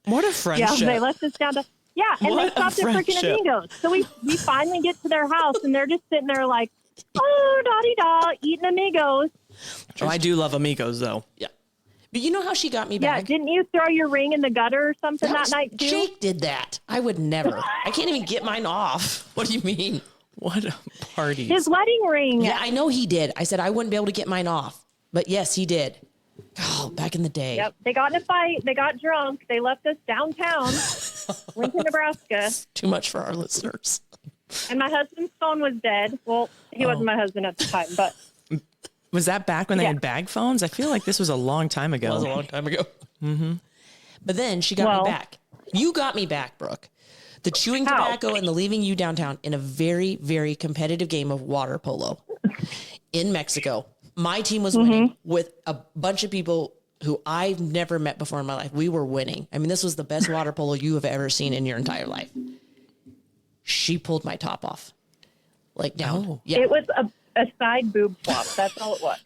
Speaker 1: What a
Speaker 5: Yeah,
Speaker 1: friendship.
Speaker 5: they left us down to. Yeah, and
Speaker 1: What
Speaker 5: they
Speaker 1: a
Speaker 5: stopped at freaking
Speaker 1: friendship.
Speaker 5: Amigos. So we finally get to their house, and they're just sitting there like, oh, da-dee-da, eating Amigos.
Speaker 1: Oh, I do love Amigos, though.
Speaker 2: Yeah. But you know how she got me
Speaker 5: Yeah,
Speaker 2: back?
Speaker 5: didn't you throw your ring in the gutter or something that night, too?
Speaker 2: Jake did that. I would never. I can't even get mine off. What do you mean?
Speaker 1: What a party.
Speaker 5: His wedding ring.
Speaker 2: Yeah, I know he did. I said I wouldn't be able to get mine off. But yes, he did. Oh, back in the day.
Speaker 5: Yep. They got in a fight. They got drunk. They left us downtown, went to Nebraska,
Speaker 2: Too much for our listeners.
Speaker 5: and my husband's phone was dead. Well, he wasn't my husband at the time, but
Speaker 1: Was that back when they
Speaker 5: Yeah.
Speaker 1: had bag phones? I feel like this was a long time ago.
Speaker 2: That was a long time ago. Mm-hmm. But then she got me back. You got me back, Brooke. The chewing
Speaker 5: How?
Speaker 2: tobacco and the leaving you downtown in a very, very competitive game of water polo in Mexico. My team was winning with a bunch of people who I've never met before in my life. We were winning. I mean, this was the best water polo you have ever seen in your entire life. She pulled my top off. Like down.
Speaker 1: Oh.
Speaker 2: Yeah.
Speaker 5: it was a side boob swap. That's all it was.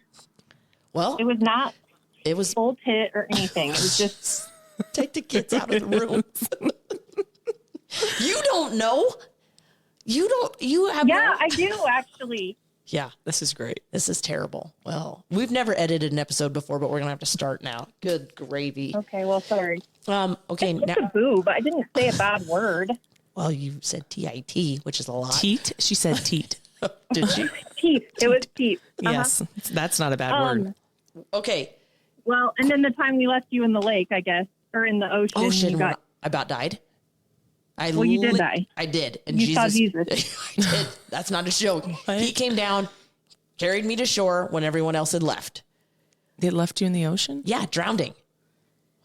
Speaker 2: Well,
Speaker 5: It was not
Speaker 2: it was
Speaker 5: full tit or anything. It was just
Speaker 2: take the kids out of the room. You don't know. You have
Speaker 5: yeah,
Speaker 2: no-
Speaker 5: I do actually.
Speaker 2: Yeah,
Speaker 1: This is great.
Speaker 2: this is terrible. Well, we've never edited an episode before, but we're gonna have to start now. Good gravy.
Speaker 5: Okay, well, sorry.
Speaker 2: Okay,
Speaker 5: It's
Speaker 2: now
Speaker 5: a boob. I didn't say a bad word.
Speaker 2: well, you said TIT, which is a lot.
Speaker 1: Teat? She said teat.
Speaker 2: Did she?
Speaker 5: Teeth. It was teeth.
Speaker 1: Yes, that's not a bad word.
Speaker 2: Okay.
Speaker 5: Well, and then the time we left you in the lake, I guess, or in the ocean.
Speaker 2: Oh shit!
Speaker 5: you
Speaker 2: when
Speaker 5: got,
Speaker 2: I about died.
Speaker 5: Well, you did die.
Speaker 2: I did, and
Speaker 5: You saw
Speaker 2: Jesus.
Speaker 5: Jesus.
Speaker 2: I did. That's not a joke. He came down, carried me to shore when everyone else had left.
Speaker 1: They left you in the ocean?
Speaker 2: Yeah, drowning.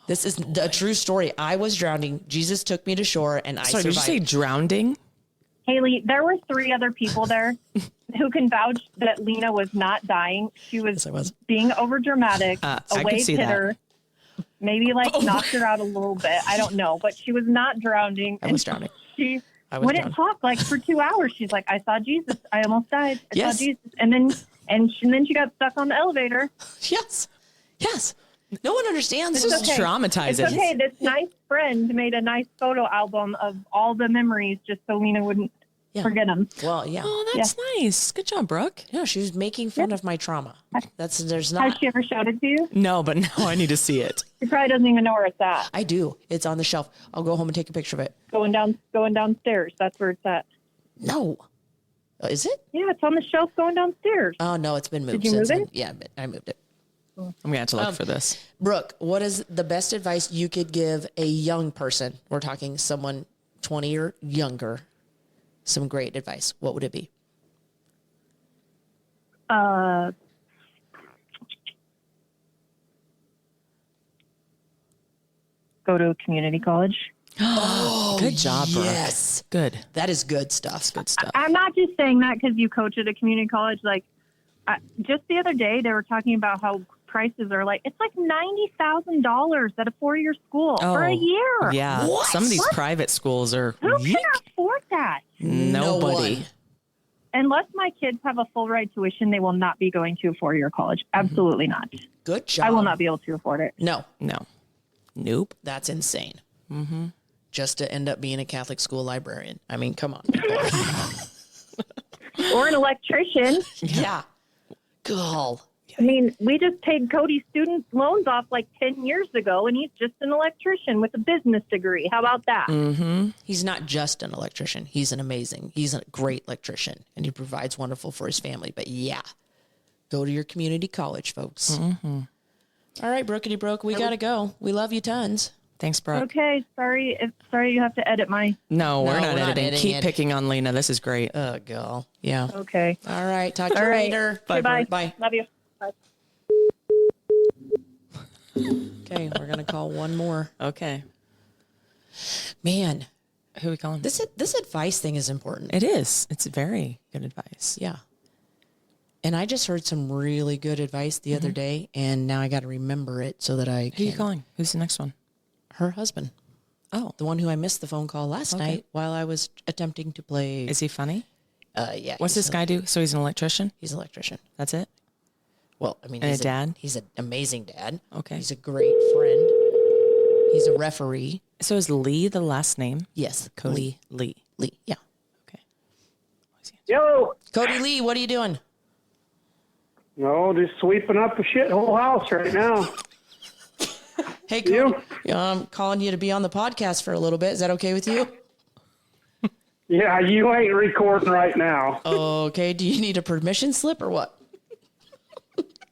Speaker 2: This is a true story. I was drowning. Jesus took me to shore, and I
Speaker 1: Sorry, did you
Speaker 2: survived.
Speaker 1: say drowning?
Speaker 5: Haley, there were 3 other people there who can vouch that Lena was not dying. She was,
Speaker 2: Yes, I was.
Speaker 5: being over dramatic.
Speaker 1: I
Speaker 5: A
Speaker 1: could
Speaker 5: wave
Speaker 1: see
Speaker 5: hit
Speaker 1: that.
Speaker 5: her. Maybe knocked her out a little bit. I don't know, but she was not drowning.
Speaker 2: I was drowning.
Speaker 5: She
Speaker 2: I was
Speaker 5: wouldn't talk for 2 hours. She's like, I saw Jesus. I almost died. I
Speaker 2: Yes.
Speaker 5: saw Jesus. And then she got stuck on the elevator.
Speaker 2: Yes. Yes. No one understands.
Speaker 1: This is
Speaker 5: okay.
Speaker 1: traumatizing.
Speaker 5: It's okay. This nice friend made a nice photo album of all the memories just so Lena wouldn't forget them.
Speaker 2: Well, yeah.
Speaker 1: Oh, that's nice. Good job, Brooke.
Speaker 2: No, she was making fun of my trauma. There's
Speaker 5: Has
Speaker 2: not.
Speaker 5: she ever showed it to you?
Speaker 1: No, but now I need to see it.
Speaker 5: She probably doesn't even know where it's at.
Speaker 2: I do. It's on the shelf. I'll go home and take a picture of it.
Speaker 5: Going downstairs. That's where it's at.
Speaker 2: No. Is it?
Speaker 5: Yeah, it's on the shelf going downstairs.
Speaker 2: Oh, no, it's been moved.
Speaker 5: Did you move
Speaker 2: since
Speaker 5: it?
Speaker 2: then. Yeah, but I moved it.
Speaker 1: I'm going to have to look for this.
Speaker 2: Brooke, what is the best advice you could give a young person? We're talking someone 20 or younger. Some great advice. What would it be?
Speaker 5: Go to a community college.
Speaker 1: Good job, Brooke.
Speaker 2: Yes.
Speaker 1: Good.
Speaker 2: That is good stuff.
Speaker 1: Good stuff.
Speaker 5: I'm not just saying that because you coach at a community college. Just the other day, they were talking about how prices are like, it's like $90,000 at a 4-year school for a year.
Speaker 1: Yeah.
Speaker 2: What?
Speaker 1: Some of these private schools are
Speaker 5: Who can afford that?
Speaker 1: nobody.
Speaker 2: one.
Speaker 5: Unless my kids have a full ride tuition, they will not be going to a 4-year college. Absolutely not.
Speaker 2: Good job.
Speaker 5: I will not be able to afford it.
Speaker 2: No,
Speaker 1: Nope.
Speaker 2: that's insane. Just to end up being a Catholic school librarian. I mean, come on.
Speaker 5: Or an electrician.
Speaker 2: Yeah. Girl.
Speaker 5: I mean, we just paid Cody's student loans off like 10 years ago, and he's just an electrician with a business degree. How about that?
Speaker 2: He's not just an electrician. He's a great electrician, and he provides wonderful for his family. But yeah, go to your community college, folks. All right, Brookity Broke, we got to go. We love you tons.
Speaker 1: Thanks, Brooke.
Speaker 5: Okay, sorry you have to edit my...
Speaker 1: No, we're not
Speaker 2: we're not
Speaker 1: editing.
Speaker 2: editing
Speaker 1: Keep
Speaker 2: it.
Speaker 1: picking on Lena. This is great.
Speaker 2: Oh, girl. Yeah.
Speaker 5: Okay.
Speaker 2: All right. Talk to
Speaker 5: All
Speaker 2: you
Speaker 5: right.
Speaker 2: later.
Speaker 5: Okay, bye.
Speaker 2: Bye.
Speaker 5: Love you. Bye.
Speaker 2: Okay, we're going to call one more.
Speaker 1: Okay.
Speaker 2: Man,
Speaker 1: Who are we calling?
Speaker 2: this advice thing is important.
Speaker 1: It is. It's very good advice.
Speaker 2: Yeah. And I just heard some really good advice the other day, and now I got to remember it so that I
Speaker 1: Who are you
Speaker 2: can.
Speaker 1: calling? Who's the next one?
Speaker 2: Her husband.
Speaker 1: Oh,
Speaker 2: The one who I missed the phone call last night while I was attempting to play.
Speaker 1: is he funny?
Speaker 2: Yeah.
Speaker 1: What's
Speaker 2: he's
Speaker 1: this guy do? So he's an electrician?
Speaker 2: He's an electrician.
Speaker 1: That's it?
Speaker 2: Well, I mean,
Speaker 1: And
Speaker 2: he's
Speaker 1: a dad?
Speaker 2: He's an amazing dad.
Speaker 1: Okay.
Speaker 2: He's a great friend. He's a referee.
Speaker 1: So is Lee the last name?
Speaker 2: Yes.
Speaker 1: Cody Lee.
Speaker 2: Lee. Yeah.
Speaker 1: Okay.
Speaker 6: Yo,
Speaker 2: Cody Lee, what are you doing?
Speaker 6: no, just sweeping up the shithole house right now.
Speaker 2: Hey, Cody. I'm calling you to be on the podcast for a little bit. Is that okay with you?
Speaker 6: Yeah, you ain't recording right now.
Speaker 2: Okay. Do you need a permission slip or what?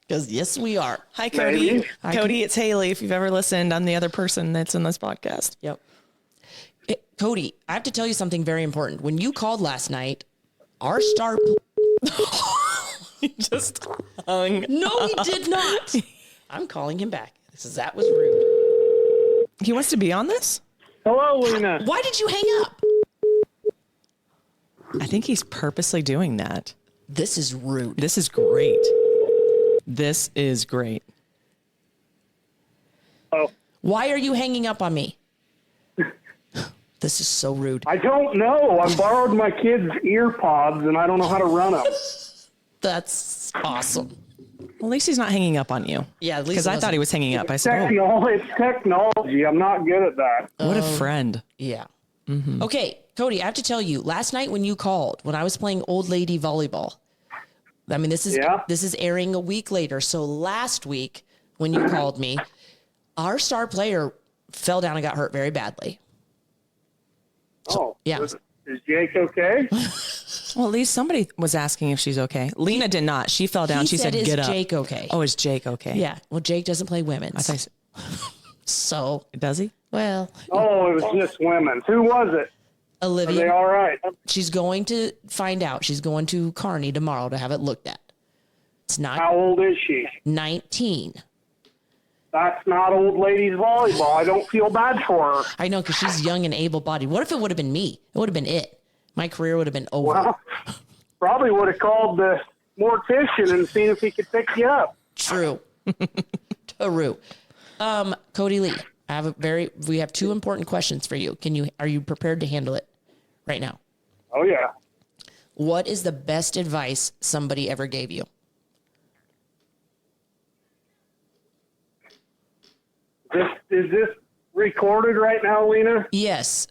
Speaker 2: Because yes, we are.
Speaker 1: Hi, Cody.
Speaker 6: Maybe.
Speaker 1: Cody, it's Hayley. If you've ever listened, I'm the other person that's in this podcast.
Speaker 2: Yep. Cody, I have to tell you something very important. When you called last night, our star.
Speaker 1: Just hung.
Speaker 2: No, he did not. I'm calling him back. That was rude.
Speaker 1: He wants to be on this?
Speaker 6: Hello, Lena.
Speaker 2: Why did you hang up?
Speaker 1: I think he's purposely doing that.
Speaker 2: This is rude.
Speaker 1: This is great. This is great.
Speaker 6: Oh,
Speaker 2: Why are you hanging up on me? This is so rude.
Speaker 6: I don't know. I borrowed my kid's ear pods and I don't know how to run them.
Speaker 2: That's awesome.
Speaker 1: Well, at least he's not hanging up on you.
Speaker 2: Yeah, at least
Speaker 1: Because
Speaker 2: it
Speaker 1: I thought he was hanging up. I said,
Speaker 6: It's technology. I'm not good at that.
Speaker 1: oh, what a friend.
Speaker 2: Yeah. Okay, Cody, I have to tell you, last night when you called, when I was playing old lady volleyball, I mean, this is airing a week later. So last week when you called me, our star player fell down and got hurt very badly. Yeah.
Speaker 6: Is Jake okay?
Speaker 1: Well, at least somebody was asking if she's okay. Lena did not. She fell down.
Speaker 2: He
Speaker 1: She said,
Speaker 2: "Is
Speaker 1: get up.
Speaker 2: Jake okay?"
Speaker 1: Oh, is Jake okay?
Speaker 2: Yeah. Well, Jake doesn't play women's.
Speaker 1: I thought
Speaker 2: So,
Speaker 1: does he?
Speaker 2: well,
Speaker 6: Oh, it was just women. Who was it? Are they
Speaker 2: Olivia,
Speaker 6: all right?
Speaker 2: she's going to find out. She's going to Kearney tomorrow to have it looked at. It's not
Speaker 6: How old is she?
Speaker 2: 19.
Speaker 6: That's not old ladies volleyball. I don't feel bad for her.
Speaker 2: I know, because she's young and able-bodied. What if it would have been me? It would have been it. My career would have been over.
Speaker 6: Well, probably would have called the mortician and seen if he could pick you up.
Speaker 2: True. True. Cody Lee, we have 2 important questions for you. Are you prepared to handle it right now?
Speaker 6: Oh, yeah.
Speaker 2: What is the best advice somebody ever gave you?
Speaker 6: Is this recorded right now, Lena?
Speaker 2: Yes.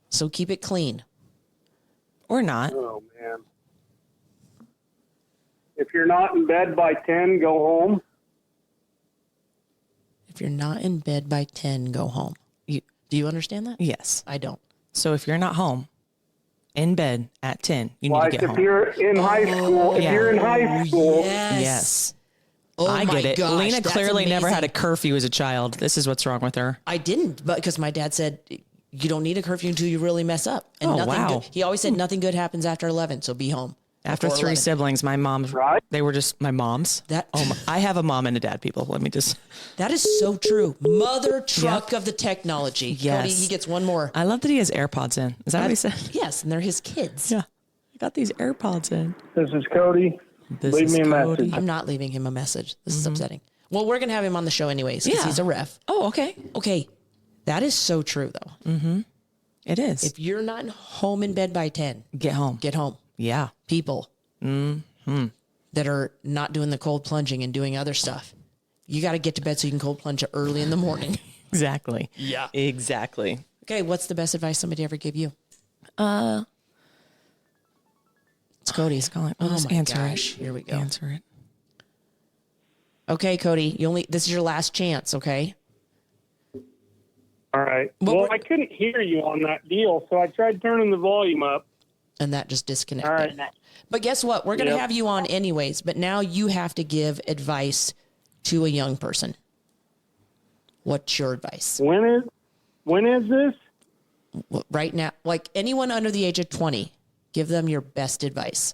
Speaker 2: So keep it clean.
Speaker 1: Or not.
Speaker 6: Oh, man. If you're not in bed by 10, go home.
Speaker 2: If you're not in bed by 10, go home. Do you understand that?
Speaker 1: Yes.
Speaker 2: I don't.
Speaker 1: So if you're not home, in bed at 10, you need
Speaker 6: Like
Speaker 1: to get
Speaker 6: if
Speaker 1: home.
Speaker 6: you're in high school,
Speaker 1: yeah.
Speaker 6: you're in high school,
Speaker 1: Yes.
Speaker 2: Oh,
Speaker 1: I
Speaker 2: my
Speaker 1: get it.
Speaker 2: gosh,
Speaker 1: Lena
Speaker 2: that's
Speaker 1: clearly never had a
Speaker 2: amazing.
Speaker 1: curfew as a child. This is what's wrong with her.
Speaker 2: I didn't, but because my dad said you don't need a curfew until you really mess up. And
Speaker 1: Oh,
Speaker 2: nothing
Speaker 1: wow.
Speaker 2: good. He always said nothing good happens after 11, so be home.
Speaker 1: After
Speaker 2: before
Speaker 1: 3
Speaker 2: 11.
Speaker 1: siblings, my mom's,
Speaker 6: Right.
Speaker 1: they were just my moms.
Speaker 2: That-
Speaker 1: I have a mom and a dad, people. Let me just,
Speaker 2: That is so true. Mother truck of the technology.
Speaker 1: Yes.
Speaker 2: Cody, he gets one more.
Speaker 1: I love that he has AirPods in. Is that what he said?
Speaker 2: Yes, and they're his kids.
Speaker 1: Yeah. I got these AirPods in.
Speaker 6: This is Cody.
Speaker 1: This
Speaker 6: Leave
Speaker 1: is
Speaker 6: me a
Speaker 1: Cody.
Speaker 6: message.
Speaker 2: I'm not leaving him a message. This is upsetting. Well, we're going to have him on the show anyways because
Speaker 1: Yeah.
Speaker 2: he's a ref.
Speaker 1: Oh, okay.
Speaker 2: Okay. That is so true, though.
Speaker 1: It is.
Speaker 2: If you're not home in bed by 10,
Speaker 1: Get home.
Speaker 2: get home.
Speaker 1: Yeah.
Speaker 2: People that are not doing the cold plunging and doing other stuff. You got to get to bed so you can cold plunge early in the morning.
Speaker 1: Exactly.
Speaker 2: Yeah.
Speaker 1: Exactly.
Speaker 2: Okay, what's the best advice somebody ever gave you? It's Cody's calling.
Speaker 1: We'll
Speaker 2: Oh
Speaker 1: just
Speaker 2: my
Speaker 1: answer
Speaker 2: gosh.
Speaker 1: it.
Speaker 2: Here we go.
Speaker 1: Answer it.
Speaker 2: Okay, Cody, this is your last chance, okay?
Speaker 6: All right.
Speaker 2: Well,
Speaker 6: Well,
Speaker 2: we're-
Speaker 6: I couldn't hear you on that deal, so I tried turning the volume up.
Speaker 2: And that just disconnected.
Speaker 6: All right.
Speaker 2: But guess what? We're going to
Speaker 6: Yep.
Speaker 2: have you on anyways, but now you have to give advice to a young person. What's your advice?
Speaker 6: When is this?
Speaker 2: Right now, like anyone under the age of 20, give them your best advice.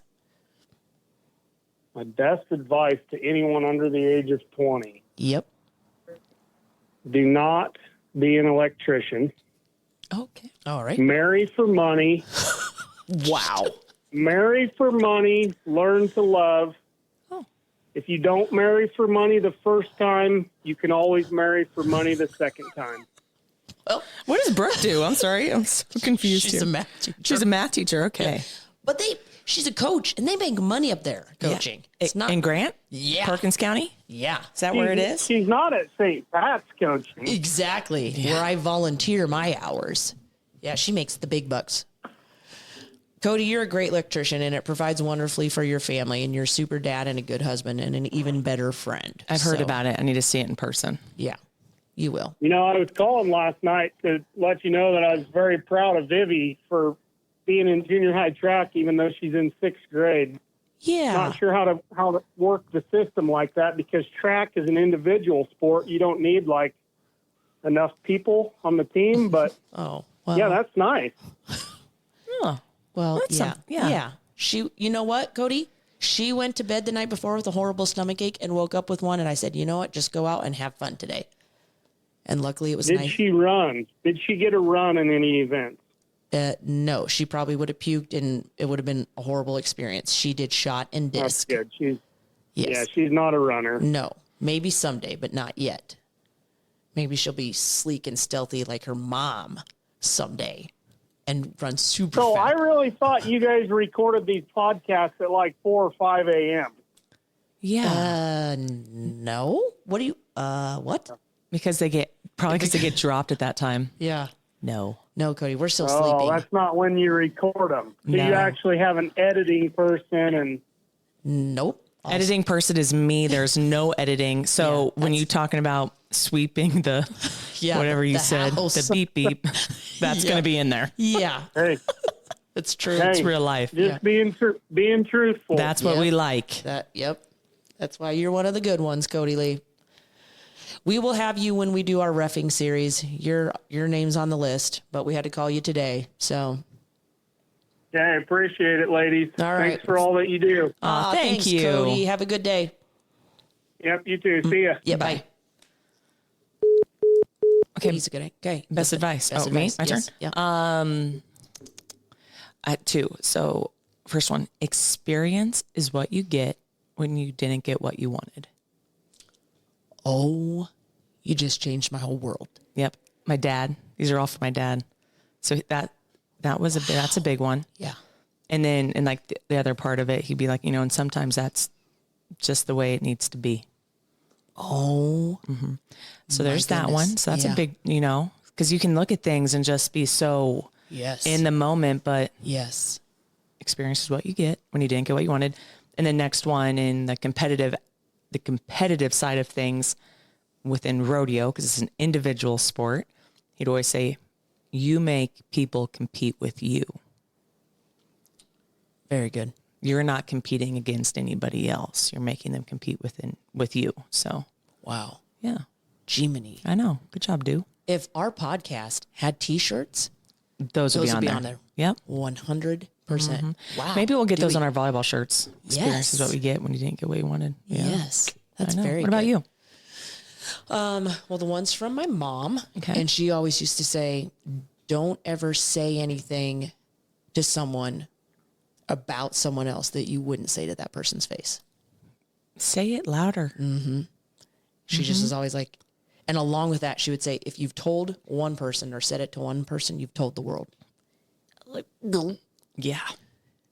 Speaker 6: My best advice to anyone under the age of 20.
Speaker 2: Yep.
Speaker 6: Do not be an electrician.
Speaker 2: Okay. All right.
Speaker 6: Marry for money.
Speaker 2: Wow.
Speaker 6: Marry for money. Learn to love.
Speaker 1: Oh.
Speaker 6: If you don't marry for money the first time, you can always marry for money the second time.
Speaker 2: Well,
Speaker 1: What does Brooke do? I'm sorry. I'm so confused
Speaker 2: she's
Speaker 1: here.
Speaker 2: a math teacher.
Speaker 1: She's a math teacher. Okay.
Speaker 2: But she's a coach and they make money up there coaching. It's not.
Speaker 1: In Grant?
Speaker 2: Yeah.
Speaker 1: Perkins County?
Speaker 2: Yeah.
Speaker 1: Is that where it is?
Speaker 6: She's not at St. Pat's coaching.
Speaker 2: Exactly. Where I volunteer my hours. Yeah, she makes the big bucks. Cody, you're a great electrician and it provides wonderfully for your family and you're a super dad and a good husband and an even better friend.
Speaker 1: I've heard
Speaker 2: So,
Speaker 1: about it. I need to see it in person.
Speaker 2: Yeah, you will.
Speaker 6: You know, I was calling last night to let you know that I was very proud of Vivi for being in junior high track, even though she's in 6th grade.
Speaker 2: Yeah.
Speaker 6: Not sure how to work the system like that because track is an individual sport. You don't need like enough people on the team, but
Speaker 2: Oh, well.
Speaker 6: yeah, that's nice.
Speaker 1: Oh.
Speaker 2: Well,
Speaker 1: That's
Speaker 2: yeah.
Speaker 1: yeah.
Speaker 2: She, you know what, Cody? She went to bed the night before with a horrible stomach ache and woke up with one. And I said, you know what? Just go out and have fun today. And luckily it was
Speaker 6: Did
Speaker 2: nice.
Speaker 6: she run? Did she get a run in any event?
Speaker 2: No, she probably would have puked and it would have been a horrible experience. She did shot and
Speaker 6: That's
Speaker 2: disc.
Speaker 6: good.
Speaker 2: Yes.
Speaker 6: Yeah, she's not a runner.
Speaker 2: No, maybe someday, but not yet. Maybe she'll be sleek and stealthy like her mom someday and run super
Speaker 6: So
Speaker 2: fast.
Speaker 6: I really thought you guys recorded these podcasts at like 4 or 5 a.m.
Speaker 1: Yeah.
Speaker 2: No. What do you, what?
Speaker 1: because they get dropped at that time.
Speaker 2: Yeah.
Speaker 1: No.
Speaker 2: No, Cody, we're still
Speaker 6: Oh,
Speaker 2: sleeping.
Speaker 6: that's not when you record them. Do
Speaker 1: No.
Speaker 6: you actually have an editing person and
Speaker 2: Nope.
Speaker 1: Editing person is me. There's no editing. So when you talking about sweeping the
Speaker 2: Yeah,
Speaker 1: whatever you
Speaker 2: the
Speaker 1: said,
Speaker 2: house.
Speaker 1: the beep beep, that's going to be in there.
Speaker 2: Yeah,
Speaker 6: hey,
Speaker 2: it's true.
Speaker 6: Hey.
Speaker 1: It's real life.
Speaker 6: just being truthful.
Speaker 1: That's what
Speaker 2: Yep.
Speaker 1: we like.
Speaker 2: Yep. That's why you're one of the good ones, Cody Lee. We will have you when we do our reffing series. Your name's on the list, but we had to call you today. So,
Speaker 6: Yeah, I appreciate it, ladies.
Speaker 2: All right.
Speaker 6: Thanks for all that you do.
Speaker 1: Aw, thank
Speaker 2: thanks,
Speaker 1: you.
Speaker 2: Cody. Have a good day.
Speaker 6: Yep, you too. See ya.
Speaker 2: Yeah, bye.
Speaker 1: Okay.
Speaker 2: He's a good. Okay.
Speaker 1: Best advice.
Speaker 2: Best
Speaker 1: Oh, me?
Speaker 2: advice.
Speaker 1: My
Speaker 2: Yes.
Speaker 1: turn?
Speaker 2: Yeah.
Speaker 1: I had two. So first one, experience is what you get when you didn't get what you wanted.
Speaker 2: Oh, you just changed my whole world.
Speaker 1: Yep. My dad. These are all for my dad. So that's a big one.
Speaker 2: Yeah.
Speaker 1: And then, and like the other part of it, he'd be like, and sometimes that's just the way it needs to be.
Speaker 2: Oh.
Speaker 1: So there's that
Speaker 2: goodness.
Speaker 1: one. So that's
Speaker 2: Yeah.
Speaker 1: a big, because you can look at things and just be so
Speaker 2: Yes.
Speaker 1: in the moment, but
Speaker 2: yes.
Speaker 1: experience is what you get when you didn't get what you wanted. And the next one in the competitive side of things within rodeo, because it's an individual sport, he'd always say, you make people compete with you.
Speaker 2: Very good.
Speaker 1: You're not competing against anybody else. You're making them compete with you. So
Speaker 2: Wow.
Speaker 1: yeah,
Speaker 2: Jiminy.
Speaker 1: I know. Good job, dude.
Speaker 2: If our podcast had T-shirts,
Speaker 1: Those will
Speaker 2: those
Speaker 1: be on there. Yep.
Speaker 2: 100%. Wow.
Speaker 1: Maybe we'll get
Speaker 2: Do
Speaker 1: those
Speaker 2: we-
Speaker 1: on our volleyball shirts. Experience is
Speaker 2: Yes.
Speaker 1: what we get when you didn't get what you wanted. Yeah.
Speaker 2: Yes. That's
Speaker 1: I know.
Speaker 2: very
Speaker 1: What about
Speaker 2: good.
Speaker 1: you?
Speaker 2: Well, the one's from my mom.
Speaker 1: Okay.
Speaker 2: And she always used to say, don't ever say anything to someone about someone else that you wouldn't say to that person's face.
Speaker 1: Say it louder.
Speaker 2: She just was always like, and along with that, she would say, if you've told one person or said it to one person, you've told the world. Like, no.
Speaker 1: Yeah.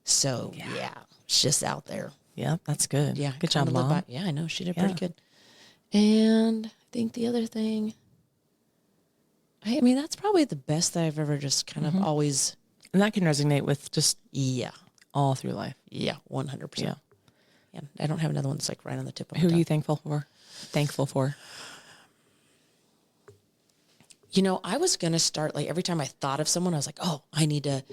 Speaker 2: So yeah, it's just out there.
Speaker 1: Yeah, that's good.
Speaker 2: Yeah.
Speaker 1: Good job, Mom.
Speaker 2: Yeah, I know. She did pretty good. And I think the other thing, I mean, that's probably the best that I've ever just kind of always.
Speaker 1: And that can resonate with just
Speaker 2: Yeah.
Speaker 1: all through life.
Speaker 2: Yeah. 100%.
Speaker 1: Yeah.
Speaker 2: Yeah. I don't have another one that's like right on the tip of my
Speaker 1: Who are
Speaker 2: tongue.
Speaker 1: you thankful for?
Speaker 2: You know, I was going to start like every time I thought of someone, I was like, oh, I need to,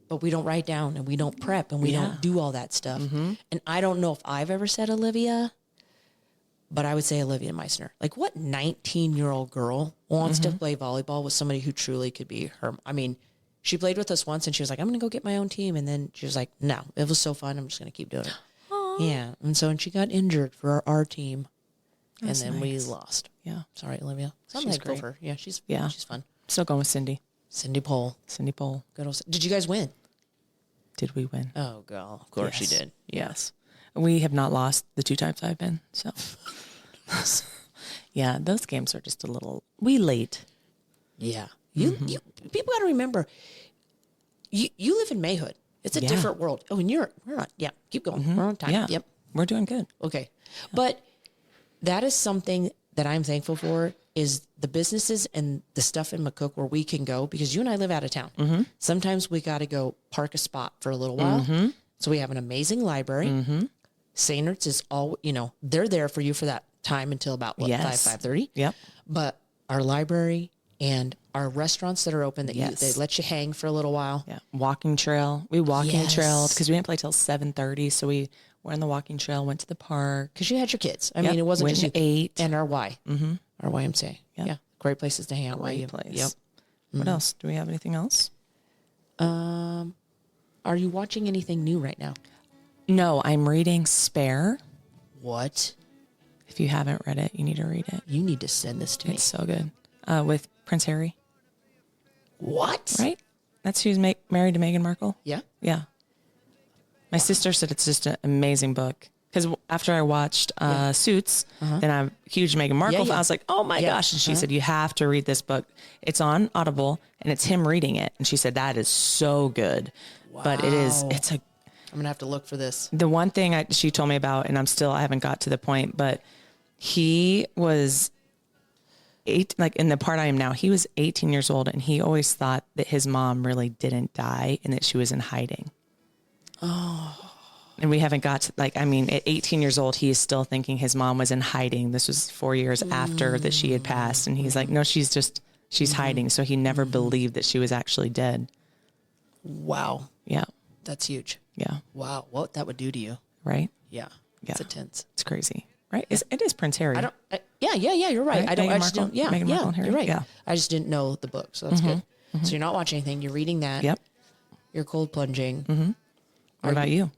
Speaker 2: but we don't write down and we don't prep and we don't do all that stuff. And I don't know if I've ever said Olivia, but I would say Olivia Meissner. Like, what 19-year-old girl wants to play volleyball with somebody who truly could be her? I mean, she played with us once and she was like, I'm going to go get my own team. And then she was like, no, it was so fun. I'm just going to keep doing it. Aww. Yeah. And so, and she got injured for our team.
Speaker 1: That's
Speaker 2: and then we
Speaker 1: nice.
Speaker 2: lost.
Speaker 1: Yeah.
Speaker 2: Sorry, Olivia. So I'm
Speaker 1: She's
Speaker 2: thankful
Speaker 1: great.
Speaker 2: for her. Yeah, she's fun.
Speaker 1: Still going with Cindy.
Speaker 2: Cindy Pole. Good old. Did you guys win?
Speaker 1: Did we win?
Speaker 2: Oh, God. Of course you
Speaker 1: Yes.
Speaker 2: did.
Speaker 1: Yes. We have not lost the 2 times I've been. So, yeah, those games are just a little late.
Speaker 2: Yeah. You people got to remember, you live in Mayhood. It's a different world. Oh, and we're not. Yeah. Keep going. We're on time.
Speaker 1: Yeah.
Speaker 2: Yep.
Speaker 1: We're doing good.
Speaker 2: Okay. But that is something that I'm thankful for is the businesses and the stuff in McCook where we can go because you and I live out of town. Sometimes we got to go park a spot for a little while. So we have an amazing library. Saintert's is all, they're there for you for that time until about 5:30.
Speaker 1: Yep.
Speaker 2: But our library and our restaurants that are open that they let you hang for a little while.
Speaker 1: Yeah. Walking trail. We walking
Speaker 2: Yes.
Speaker 1: trailed because we didn't play till 7:30. So we were on the walking trail, went to the park.
Speaker 2: Because you had your kids. I
Speaker 1: Yep.
Speaker 2: mean, it wasn't
Speaker 1: Went
Speaker 2: just you.
Speaker 1: and ate.
Speaker 2: And our Y. Our YMCA.
Speaker 1: Yep.
Speaker 2: Yeah. Great places to hang out.
Speaker 1: Great
Speaker 2: while
Speaker 1: place.
Speaker 2: Yep.
Speaker 1: What else? Do we have anything else?
Speaker 2: Are you watching anything new right now?
Speaker 1: No, I'm reading Spare.
Speaker 2: What?
Speaker 1: If you haven't read it, you need to read it.
Speaker 2: You need to send this to me.
Speaker 1: It's so good. With Prince Harry,
Speaker 2: What?
Speaker 1: right? That's who's married to Meghan Markle.
Speaker 2: Yeah.
Speaker 1: Yeah. My sister said it's just an amazing book. Because after I watched Suits, then I'm a huge Meghan Markle fan.
Speaker 2: yeah.
Speaker 1: I was like, oh my gosh. And she said, you have to read this book. It's on Audible and it's him reading it. And she said, that is so good. But it's
Speaker 2: I'm going to have to look for this.
Speaker 1: the one thing she told me about, and I haven't got to the point, but he was like in the part I am now, he was 18 years old and he always thought that his mom really didn't die and that she was in hiding. Oh. And we haven't got to, at 18 years old, he is still thinking his mom was in hiding. This was 4 years after that she had passed. And he's like, no, she's hiding. So he never believed that she was actually dead.
Speaker 2: Wow.
Speaker 1: Yeah.
Speaker 2: That's huge.
Speaker 1: Yeah.
Speaker 2: Wow. What that would do to you.
Speaker 1: Right.
Speaker 2: Yeah.
Speaker 1: Yeah.
Speaker 2: It's intense.
Speaker 1: It's crazy. Right. It is Prince Harry.
Speaker 2: Yeah, you're right.
Speaker 1: Right?
Speaker 2: I
Speaker 1: Meghan
Speaker 2: just
Speaker 1: Markle?
Speaker 2: don't, yeah,
Speaker 1: Meghan Markle and Harry?
Speaker 2: you're right.
Speaker 1: Yeah.
Speaker 2: I just didn't know the book. So that's good. So you're not watching anything. You're reading that.
Speaker 1: Yep.
Speaker 2: You're cold plunging.
Speaker 1: What about you?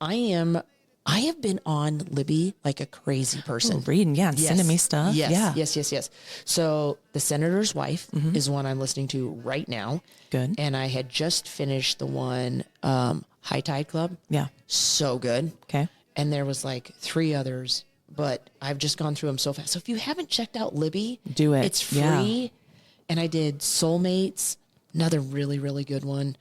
Speaker 2: I have been on Libby like a crazy person.
Speaker 1: Reading, and sending me stuff.
Speaker 2: Yes,
Speaker 1: Yeah.
Speaker 2: yes. So The Senator's Wife is one I'm listening to right now.
Speaker 1: Good.
Speaker 2: And I had just finished the one, High Tide Club.
Speaker 1: Yeah.
Speaker 2: So good.
Speaker 1: Okay.
Speaker 2: And there was like 3 others, but I've just gone through them so fast. So if you haven't checked out Libby,
Speaker 1: Do it.
Speaker 2: It's free.
Speaker 1: Yeah.
Speaker 2: And I did Soulmates, another really, really good one.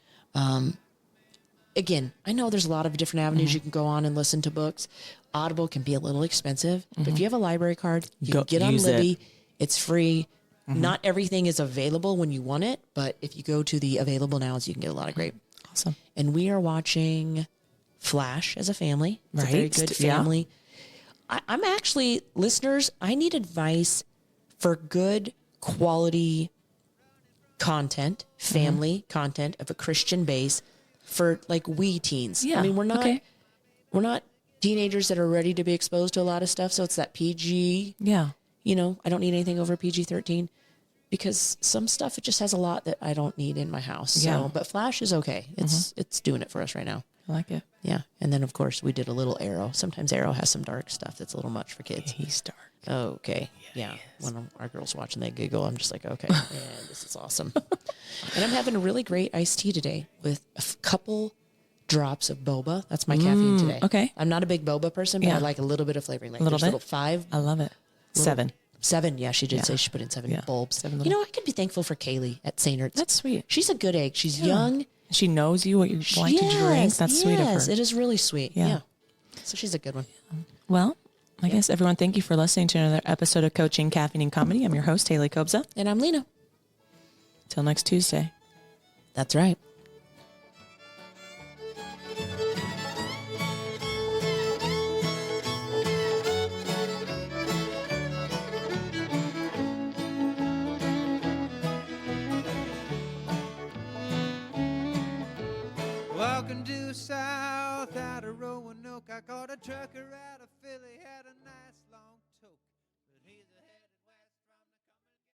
Speaker 2: Again, I know there's a lot of different avenues you can go on and listen to books. Audible can be a little expensive, but if you have a library card, you can get on
Speaker 1: use
Speaker 2: Libby. It's free. Not everything is available when you want it, but if you go to the available nows, you can get a lot of great.
Speaker 1: Awesome.
Speaker 2: And we are watching Flash as a family. It's a very
Speaker 1: Right.
Speaker 2: good
Speaker 1: Yeah.
Speaker 2: family. I'm actually, listeners, I need advice for good quality content, family content of a Christian base for like we teens.
Speaker 1: Yeah.
Speaker 2: I mean, we're not teenagers that are ready to be exposed to a lot of stuff. So it's that PG,
Speaker 1: Yeah.
Speaker 2: I don't need anything over PG-13 because some stuff, it just has a lot that I don't need in my house. So,
Speaker 1: Yeah.
Speaker 2: but Flash is okay. It's doing it for us right now.
Speaker 1: I like it.
Speaker 2: Yeah. And then, of course, we did a little Arrow. Sometimes Arrow has some dark stuff that's a little much for kids.
Speaker 1: He's dark.
Speaker 2: Okay. Yeah. When our girls watching, they giggle. I'm just like, okay, yeah, this is awesome. And I'm having a really great iced tea today with a couple drops of boba. That's my caffeine today.
Speaker 1: okay.
Speaker 2: I'm not a big boba person, but
Speaker 1: Yeah.
Speaker 2: I like a little bit of flavoring. Like
Speaker 1: Little
Speaker 2: there's
Speaker 1: bit?
Speaker 2: 5
Speaker 1: I love it. 7.
Speaker 2: 7. Yeah, she did
Speaker 1: Yeah.
Speaker 2: say she put in 7
Speaker 1: Yeah.
Speaker 2: bulbs.
Speaker 1: 7
Speaker 2: You
Speaker 1: little-
Speaker 2: know, I could be thankful for Kaylee at St. Ertz.
Speaker 1: That's sweet.
Speaker 2: She's a good egg. She's young.
Speaker 1: She knows you, what you like to drink. That's sweet of her.
Speaker 2: It is really sweet.
Speaker 1: Yeah.
Speaker 2: Yeah. So she's a good one.
Speaker 1: Well, I guess everyone, thank you for listening to another episode of Coaching, Caffeine, and Comedy. I'm your host, Hayley Kobza.
Speaker 2: And I'm Lena.
Speaker 1: Till next Tuesday.
Speaker 2: That's right.
Speaker 3: Walking due south out of Roanoke, I caught a trucker out of Philly, had a nice long toke, but he's a heck